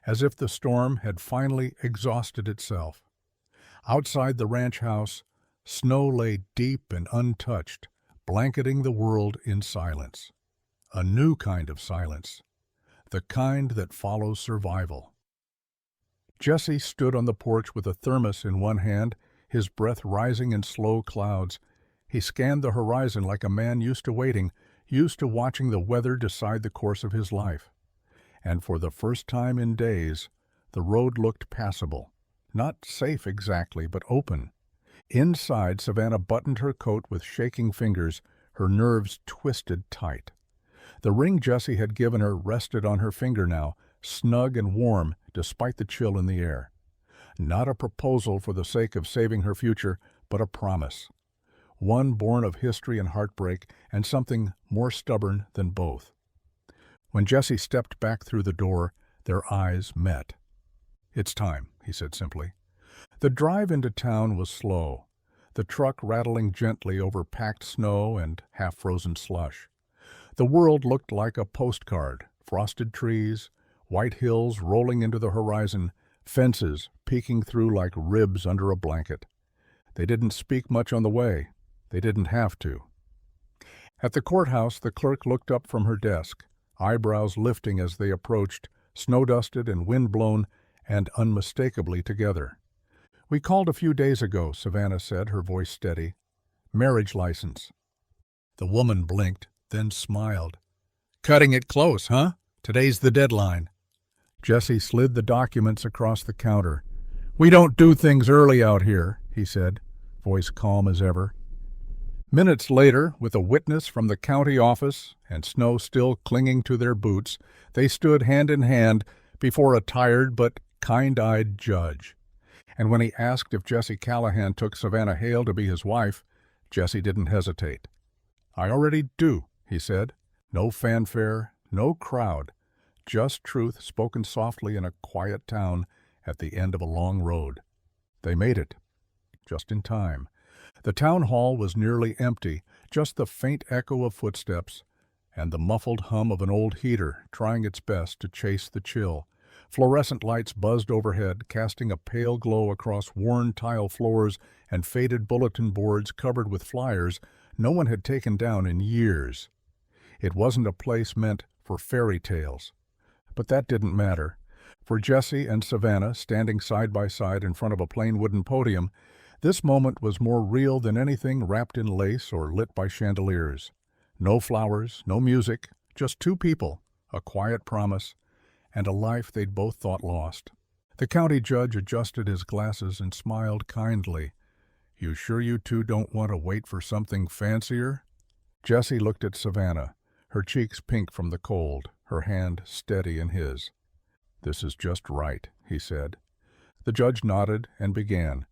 as if the storm had finally exhausted itself. Outside the ranch house, snow lay deep and untouched, blanketing the world in silence. A new kind of silence, the kind that follows survival. Jessie stood on the porch with a thermos in one hand, his breath rising in slow clouds. He scanned the horizon like a man used to waiting, used to watching the weather decide the course of his life. And for the first time in days, the road looked passable. Not safe exactly, but open. Inside, Savannah buttoned her coat with shaking fingers, her nerves twisted tight. The ring Jessie had given her rested on her finger now, snug and warm despite the chill in the air. Not a proposal for the sake of saving her future, but a promise. One born of history and heartbreak, and something more stubborn than both. When Jessie stepped back through the door, their eyes met. "It's time," he said simply. The drive into town was slow, the truck rattling gently over packed snow and half-frozen slush. The world looked like a postcard, frosted trees, white hills rolling into the horizon, fences peeking through like ribs under a blanket. They didn't speak much on the way. They didn't have to. At the courthouse, the clerk looked up from her desk, eyebrows lifting as they approached, snow-dusted and wind-blown and unmistakably together. "We called a few days ago," Savannah said, her voice steady. "Marriage license." The woman blinked, then smiled. "Cutting it close, huh? Today's the deadline." Jessie slid the documents across the counter. "We don't do things early out here," he said, voice calm as ever. Minutes later, with a witness from the county office and snow still clinging to their boots, they stood hand in hand before a tired but kind-eyed judge. And when he asked if Jessie Callahan took Savannah Hale to be his wife, Jessie didn't hesitate. "I already do," he said. No fanfare, no crowd, just truth spoken softly in a quiet town at the end of a long road. They made it, just in time. The town hall was nearly empty, just the faint echo of footsteps and the muffled hum of an old heater trying its best to chase the chill. Fluorescent lights buzzed overhead, casting a pale glow across worn tile floors and faded bulletin boards covered with flyers no one had taken down in years. It wasn't a place meant for fairy tales. But that didn't matter. For Jessie and Savannah, standing side by side in front of a plain wooden podium, this moment was more real than anything wrapped in lace or lit by chandeliers. No flowers, no music, just two people, a quiet promise, and a life they'd both thought lost. The county judge adjusted his glasses and smiled kindly. "You sure you two don't want to wait for something fancier?" Jessie looked at Savannah, her cheeks pink from the cold, her hand steady in his. "This is just right," he said. The judge nodded and began.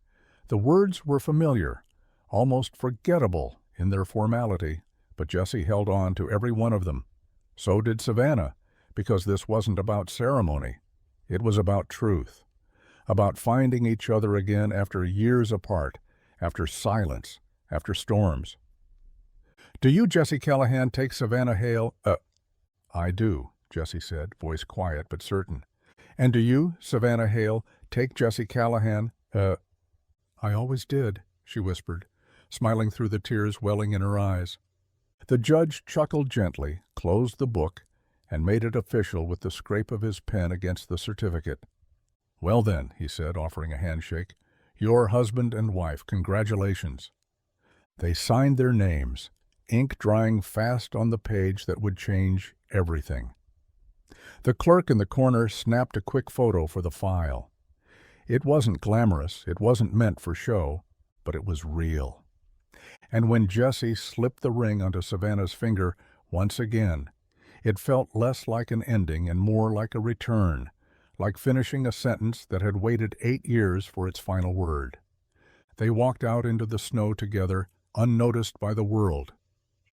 The words were familiar, almost forgettable in their formality, but Jessie held on to every one of them. So did Savannah, because this wasn't about ceremony. It was about truth, about finding each other again after years apart, after silence, after storms. "Do you, Jessie Callahan, take Savannah Hale?" "I do," Jessie said, voice quiet but certain. "And do you, Savannah Hale, take Jessie Callahan?" "I always did," she whispered, smiling through the tears welling in her eyes. The judge chuckled gently, closed the book, and made it official with the scrape of his pen against the certificate. "Well then," he said, offering a handshake, "you're husband and wife. Congratulations." They signed their names, ink drying fast on the page that would change everything. The clerk in the corner snapped a quick photo for the file. It wasn't glamorous, it wasn't meant for show, but it was real. And when Jessie slipped the ring onto Savannah's finger once again, it felt less like an ending and more like a return, like finishing a sentence that had waited 8 years for its final word. They walked out into the snow together, unnoticed by the world,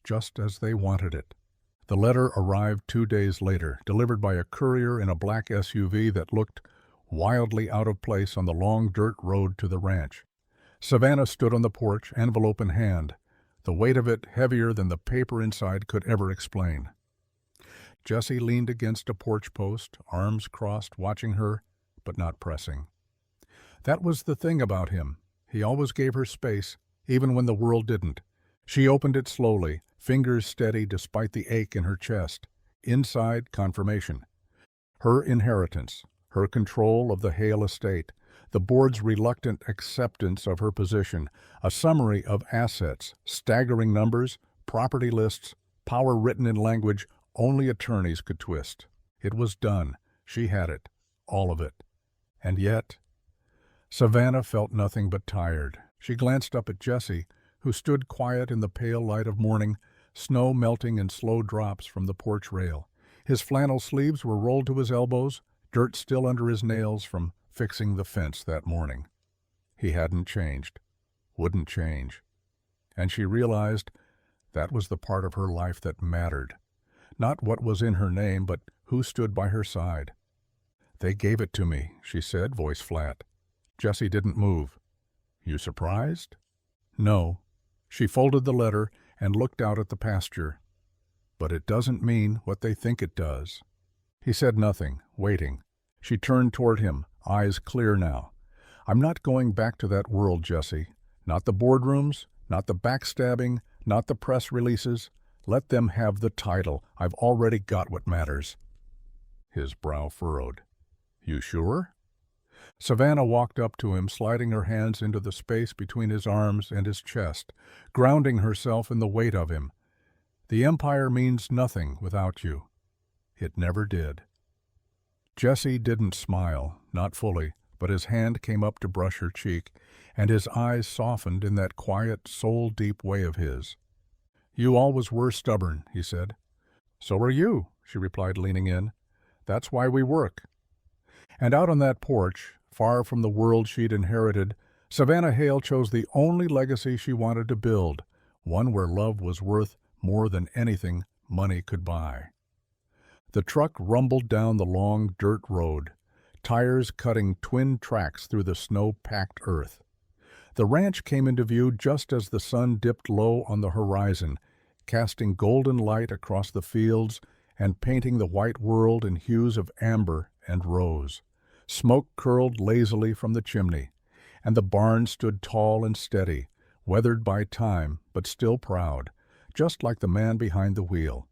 just as they wanted it. The letter arrived 2 days later, delivered by a courier in a black SUV that looked wildly out of place on the long dirt road to the ranch. Savannah stood on the porch, envelope in hand, the weight of it heavier than the paper inside could ever explain. Jessie leaned against a porch post, arms crossed, watching her, but not pressing. That was the thing about him. He always gave her space, even when the world didn't. She opened it slowly, fingers steady despite the ache in her chest. Inside, confirmation. Her inheritance, her control of the Hale estate, the board's reluctant acceptance of her position, a summary of assets, staggering numbers, property lists, power written in language only attorneys could twist. It was done. She had it. All of it. And yet, Savannah felt nothing but tired. She glanced up at Jessie, who stood quiet in the pale light of morning, snow melting in slow drops from the porch rail. His flannel sleeves were rolled to his elbows, dirt still under his nails from fixing the fence that morning. He hadn't changed, wouldn't change. And she realized that was the part of her life that mattered. Not what was in her name, but who stood by her side. "They gave it to me," she said, voice flat. Jessie didn't move. "You surprised?" "No." She folded the letter and looked out at the pasture. "But it doesn't mean what they think it does." He said nothing, waiting. She turned toward him, eyes clear now. "I'm not going back to that world, Jessie. Not the boardrooms, not the backstabbing, not the press releases. Let them have the title. I've already got what matters." His brow furrowed. "You sure?" Savannah walked up to him, sliding her hands into the space between his arms and his chest, grounding herself in the weight of him. "The empire means nothing without you. It never did." Jessie didn't smile, not fully, but his hand came up to brush her cheek, and his eyes softened in that quiet, soul-deep way of his. "You always were stubborn," he said. "So are you," she replied, leaning in. "That's why we work." And out on that porch, far from the world she'd inherited, Savannah Hale chose the only legacy she wanted to build, one where love was worth more than anything money could buy. The truck rumbled down the long dirt road, tires cutting twin tracks through the snow-packed earth. The ranch came into view just as the sun dipped low on the horizon, casting golden light across the fields and painting the white world in hues of amber and rose. Smoke curled lazily from the chimney, and the barn stood tall and steady, weathered by time but still proud, just like the man behind the wheel.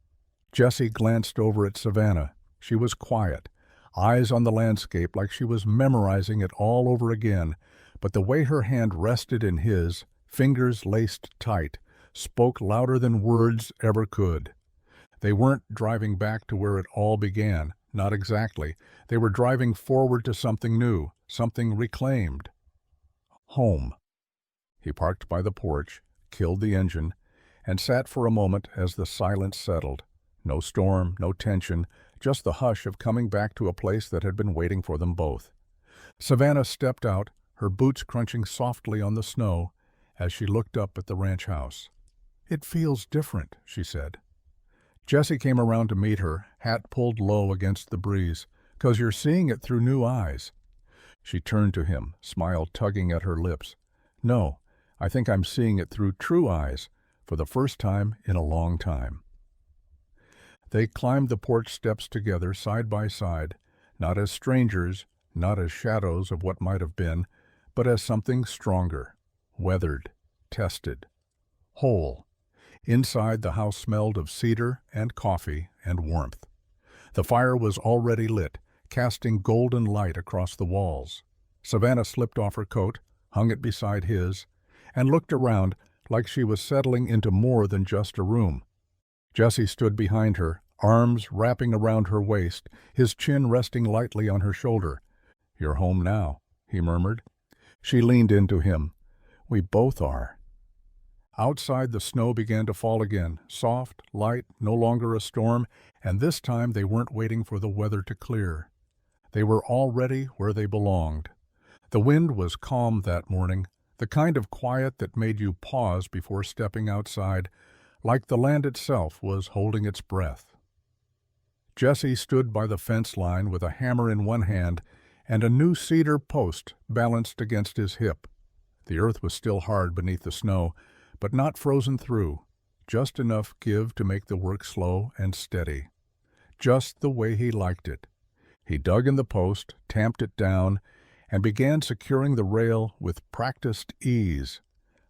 Jessie glanced over at Savannah. She was quiet, eyes on the landscape like she was memorizing it all over again, but the way her hand rested in his, fingers laced tight, spoke louder than words ever could. They weren't driving back to where it all began, not exactly. They were driving forward to something new, something reclaimed. Home. He parked by the porch, killed the engine, and sat for a moment as the silence settled. No storm, no tension, just the hush of coming back to a place that had been waiting for them both. Savannah stepped out, her boots crunching softly on the snow, as she looked up at the ranch house. "It feels different," she said. Jessie came around to meet her, hat pulled low against the breeze. "'Cause you're seeing it through new eyes." She turned to him, smile tugging at her lips. "No, I think I'm seeing it through true eyes, for the first time in a long time." They climbed the porch steps together, side by side, not as strangers, not as shadows of what might have been, but as something stronger, weathered, tested, whole. Inside, the house smelled of cedar and coffee and warmth. The fire was already lit, casting golden light across the walls. Savannah slipped off her coat, hung it beside his, and looked around like she was settling into more than just a room. Jessie stood behind her, arms wrapping around her waist, his chin resting lightly on her shoulder. "You're home now," he murmured. She leaned into him. "We both are." Outside, the snow began to fall again, soft, light, no longer a storm, and this time they weren't waiting for the weather to clear. They were already where they belonged. The wind was calm that morning, the kind of quiet that made you pause before stepping outside, like the land itself was holding its breath. Jessie stood by the fence line with a hammer in one hand and a new cedar post balanced against his hip. The earth was still hard beneath the snow, but not frozen through, just enough give to make the work slow and steady. Just the way he liked it. He dug in the post, tamped it down, and began securing the rail with practiced ease.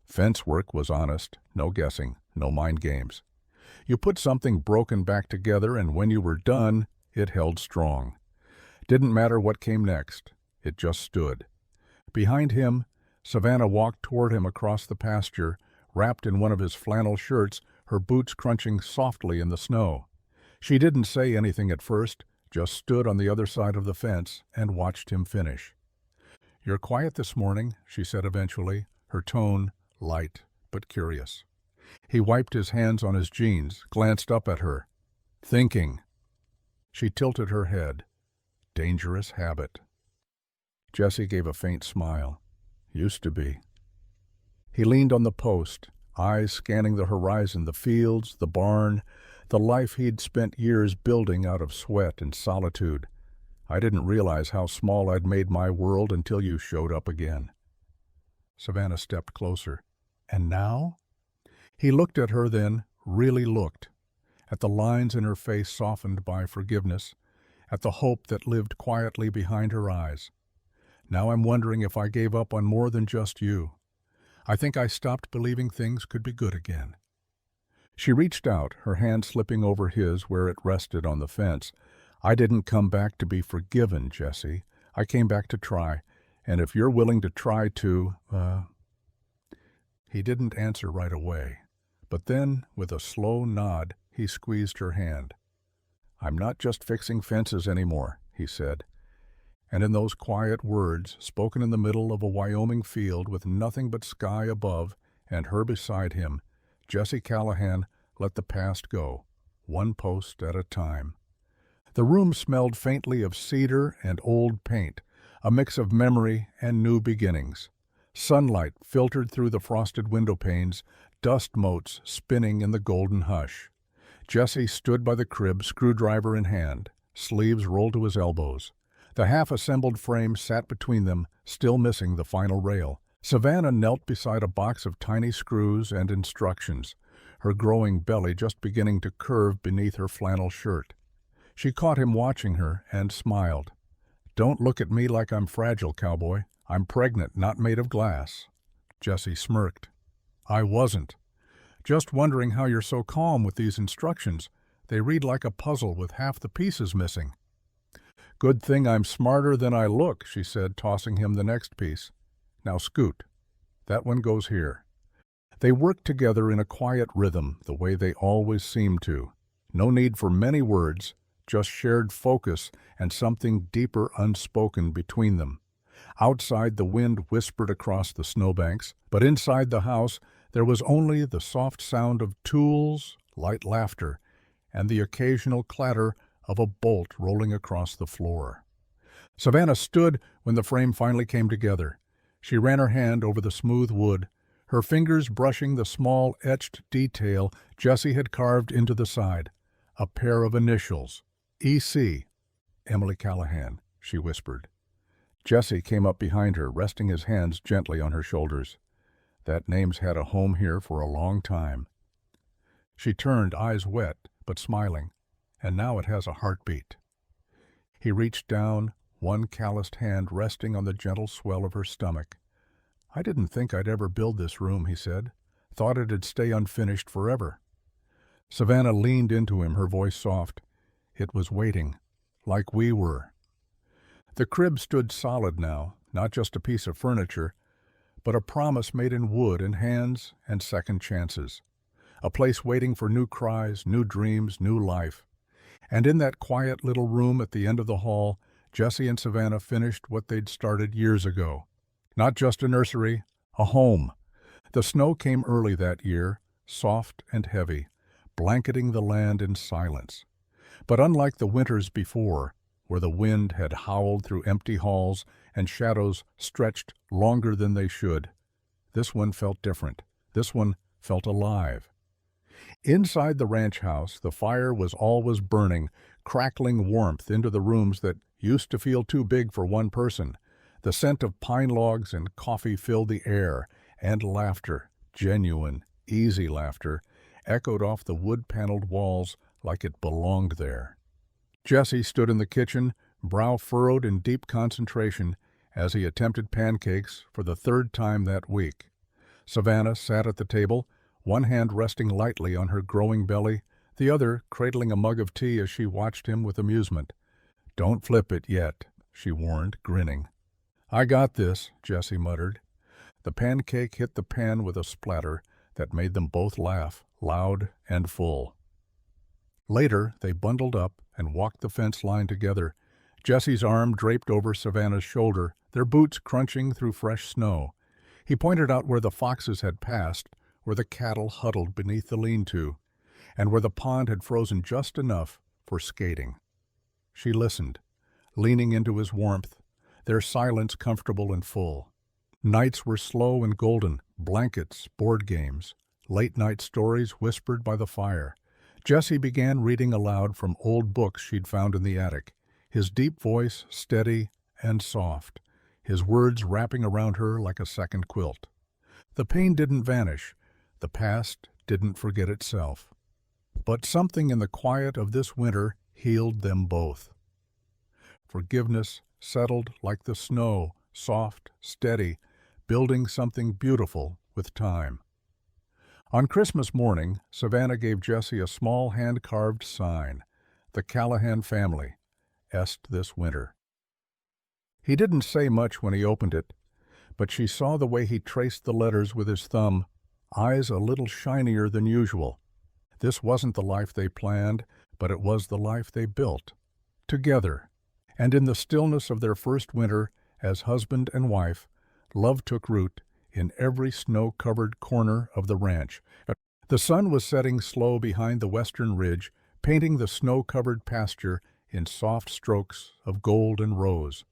Fence work was honest, no guessing, no mind games. You put something broken back together, and when you were done, it held strong. Didn't matter what came next, it just stood. Behind him, Savannah walked toward him across the pasture, wrapped in one of his flannel shirts, her boots crunching softly in the snow. She didn't say anything at first, just stood on the other side of the fence and watched him finish. "You're quiet this morning," she said eventually, her tone light but curious. He wiped his hands on his jeans, glanced up at her. "Thinking." She tilted her head. Dangerous habit. Jessie gave a faint smile. "Used to be." He leaned on the post, eyes scanning the horizon, the fields, the barn, the life he'd spent years building out of sweat and solitude. "I didn't realize how small I'd made my world until you showed up again." Savannah stepped closer. "And now?" He looked at her then, really looked, at the lines in her face softened by forgiveness, at the hope that lived quietly behind her eyes. "Now I'm wondering if I gave up on more than just you. I think I stopped believing things could be good again." She reached out, her hand slipping over his where it rested on the fence. "I didn't come back to be forgiven, Jessie. I came back to try, and if you're willing to try to, He didn't answer right away, but then, with a slow nod, he squeezed her hand. "I'm not just fixing fences anymore," he said, And in those quiet words, spoken in the middle of a Wyoming field with nothing but sky above and her beside him, Jesse Callahan let the past go, one post at a time. The room smelled faintly of cedar and old paint, a mix of memory and new beginnings. Sunlight filtered through the frosted window panes, dust motes spinning in the golden hush. Jesse stood by the crib, screwdriver in hand, sleeves rolled to his elbows. The half-assembled frame sat between them, still missing the final rail. Savannah knelt beside a box of tiny screws and instructions, her growing belly just beginning to curve beneath her flannel shirt. She caught him watching her and smiled. "Don't look at me like I'm fragile, Cowboy. I'm pregnant, not made of glass." Jesse smirked. "I wasn't. Just wondering how you're so calm with these instructions. They read like a puzzle with half the pieces missing." "Good thing I'm smarter than I look," she said, tossing him the next piece. "Now scoot. That one goes here." They worked together in a quiet rhythm, the way they always seemed to. No need for many words, just shared focus and something deeper unspoken between them. Outside, the wind whispered across the snowbanks, but inside the house there was only the soft sound of tools, light laughter, and the occasional clatter of a bolt rolling across the floor. Savannah stood when the frame finally came together. She ran her hand over the smooth wood, her fingers brushing the small etched detail Jesse had carved into the side. A pair of initials. E.C. "Emily Callahan," she whispered. Jesse came up behind her, resting his hands gently on her shoulders. "That name's had a home here for a long time." She turned, eyes wet, but smiling, "and now it has a heartbeat." He reached down, one calloused hand resting on the gentle swell of her stomach. "I didn't think I'd ever build this room," he said. "Thought it'd stay unfinished forever." Savannah leaned into him, her voice soft. "It was waiting, like we were." The crib stood solid now, not just a piece of furniture, but a promise made in wood and hands and second chances. A place waiting for new cries, new dreams, new life. And in that quiet little room at the end of the hall, Jesse and Savannah finished what they'd started years ago. Not just a nursery, a home. The snow came early that year, soft and heavy, blanketing the land in silence. But unlike the winters before, where the wind had howled through empty halls and shadows stretched longer than they should, this one felt different. This one felt alive. Inside the ranch house, the fire was always burning, crackling warmth into the rooms that used to feel too big for one person. The scent of pine logs and coffee filled the air, and laughter, genuine, easy laughter, echoed off the wood-paneled walls like it belonged there. Jesse stood in the kitchen, brow furrowed in deep concentration, as he attempted pancakes for the third time that week. Savannah sat at the table, one hand resting lightly on her growing belly, the other cradling a mug of tea as she watched him with amusement. "Don't flip it yet," she warned, grinning. "I got this," Jesse muttered. The pancake hit the pan with a splatter that made them both laugh, loud and full. Later, they bundled up and walked the fence line together, Jesse's arm draped over Savannah's shoulder, their boots crunching through fresh snow. He pointed out where the foxes had passed, where the cattle huddled beneath the lean-to, and where the pond had frozen just enough for skating. She listened, leaning into his warmth, their silence comfortable and full. Nights were slow and golden, blankets, board games, late-night stories whispered by the fire. Jesse began reading aloud from old books she'd found in the attic, his deep voice steady and soft, his words wrapping around her like a second quilt. The pain didn't vanish. The past didn't forget itself. But something in the quiet of this winter healed them both. Forgiveness settled like the snow, soft, steady, building something beautiful with time. On Christmas morning, Savannah gave Jesse a small hand-carved sign, "The Callahan family, est this winter." He didn't say much when he opened it, but she saw the way he traced the letters with his thumb, eyes a little shinier than usual. This wasn't the life they planned, but it was the life they built, together. And in the stillness of their first winter, as husband and wife, love took root in every snow-covered corner of the ranch. The sun was setting slow behind the western ridge, painting the snow-covered pasture in soft strokes of gold and rose.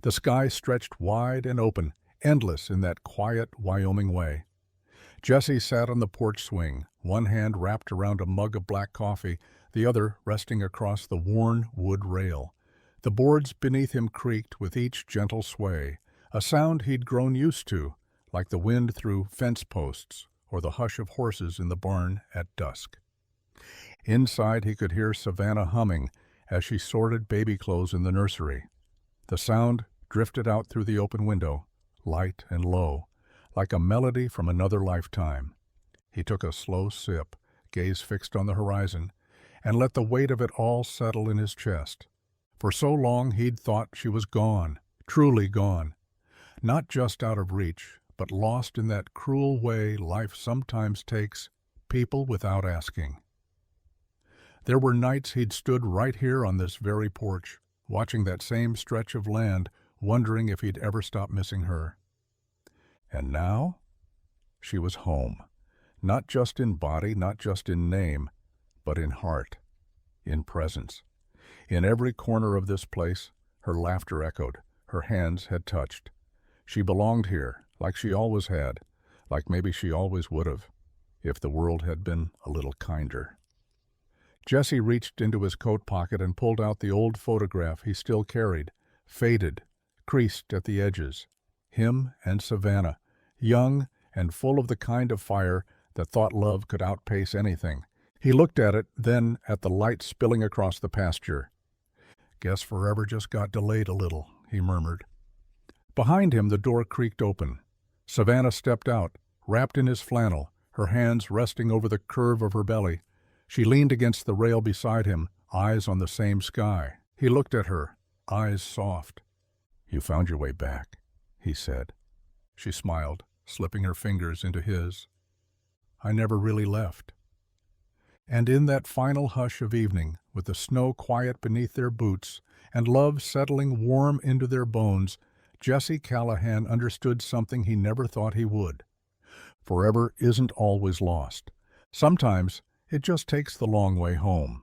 The sky stretched wide and open, endless in that quiet Wyoming way. Jesse sat on the porch swing, one hand wrapped around a mug of black coffee, the other resting across the worn wood rail. The boards beneath him creaked with each gentle sway, a sound he'd grown used to, like the wind through fence posts or the hush of horses in the barn at dusk. Inside he could hear Savannah humming as she sorted baby clothes in the nursery. The sound drifted out through the open window, light and low, like a melody from another lifetime. He took a slow sip, gaze fixed on the horizon, and let the weight of it all settle in his chest. For so long he'd thought she was gone, truly gone, not just out of reach, but lost in that cruel way life sometimes takes people without asking. There were nights he'd stood right here on this very porch, watching that same stretch of land, wondering if he'd ever stop missing her. And now, she was home, not just in body, not just in name, but in heart, in presence. In every corner of this place, her laughter echoed, her hands had touched. She belonged here, like she always had, like maybe she always would have, if the world had been a little kinder. Jesse reached into his coat pocket and pulled out the old photograph he still carried, faded, creased at the edges. Him and Savannah, young and full of the kind of fire that thought love could outpace anything. He looked at it, then at the light spilling across the pasture. "Guess forever just got delayed a little," he murmured. Behind him the door creaked open. Savannah stepped out, wrapped in his flannel, her hands resting over the curve of her belly. She leaned against the rail beside him, eyes on the same sky. He looked at her, eyes soft. "You found your way back," he said. She smiled, slipping her fingers into his. "I never really left." And in that final hush of evening, with the snow quiet beneath their boots and love settling warm into their bones, Jesse Callahan understood something he never thought he would. Forever isn't always lost. Sometimes it just takes the long way home.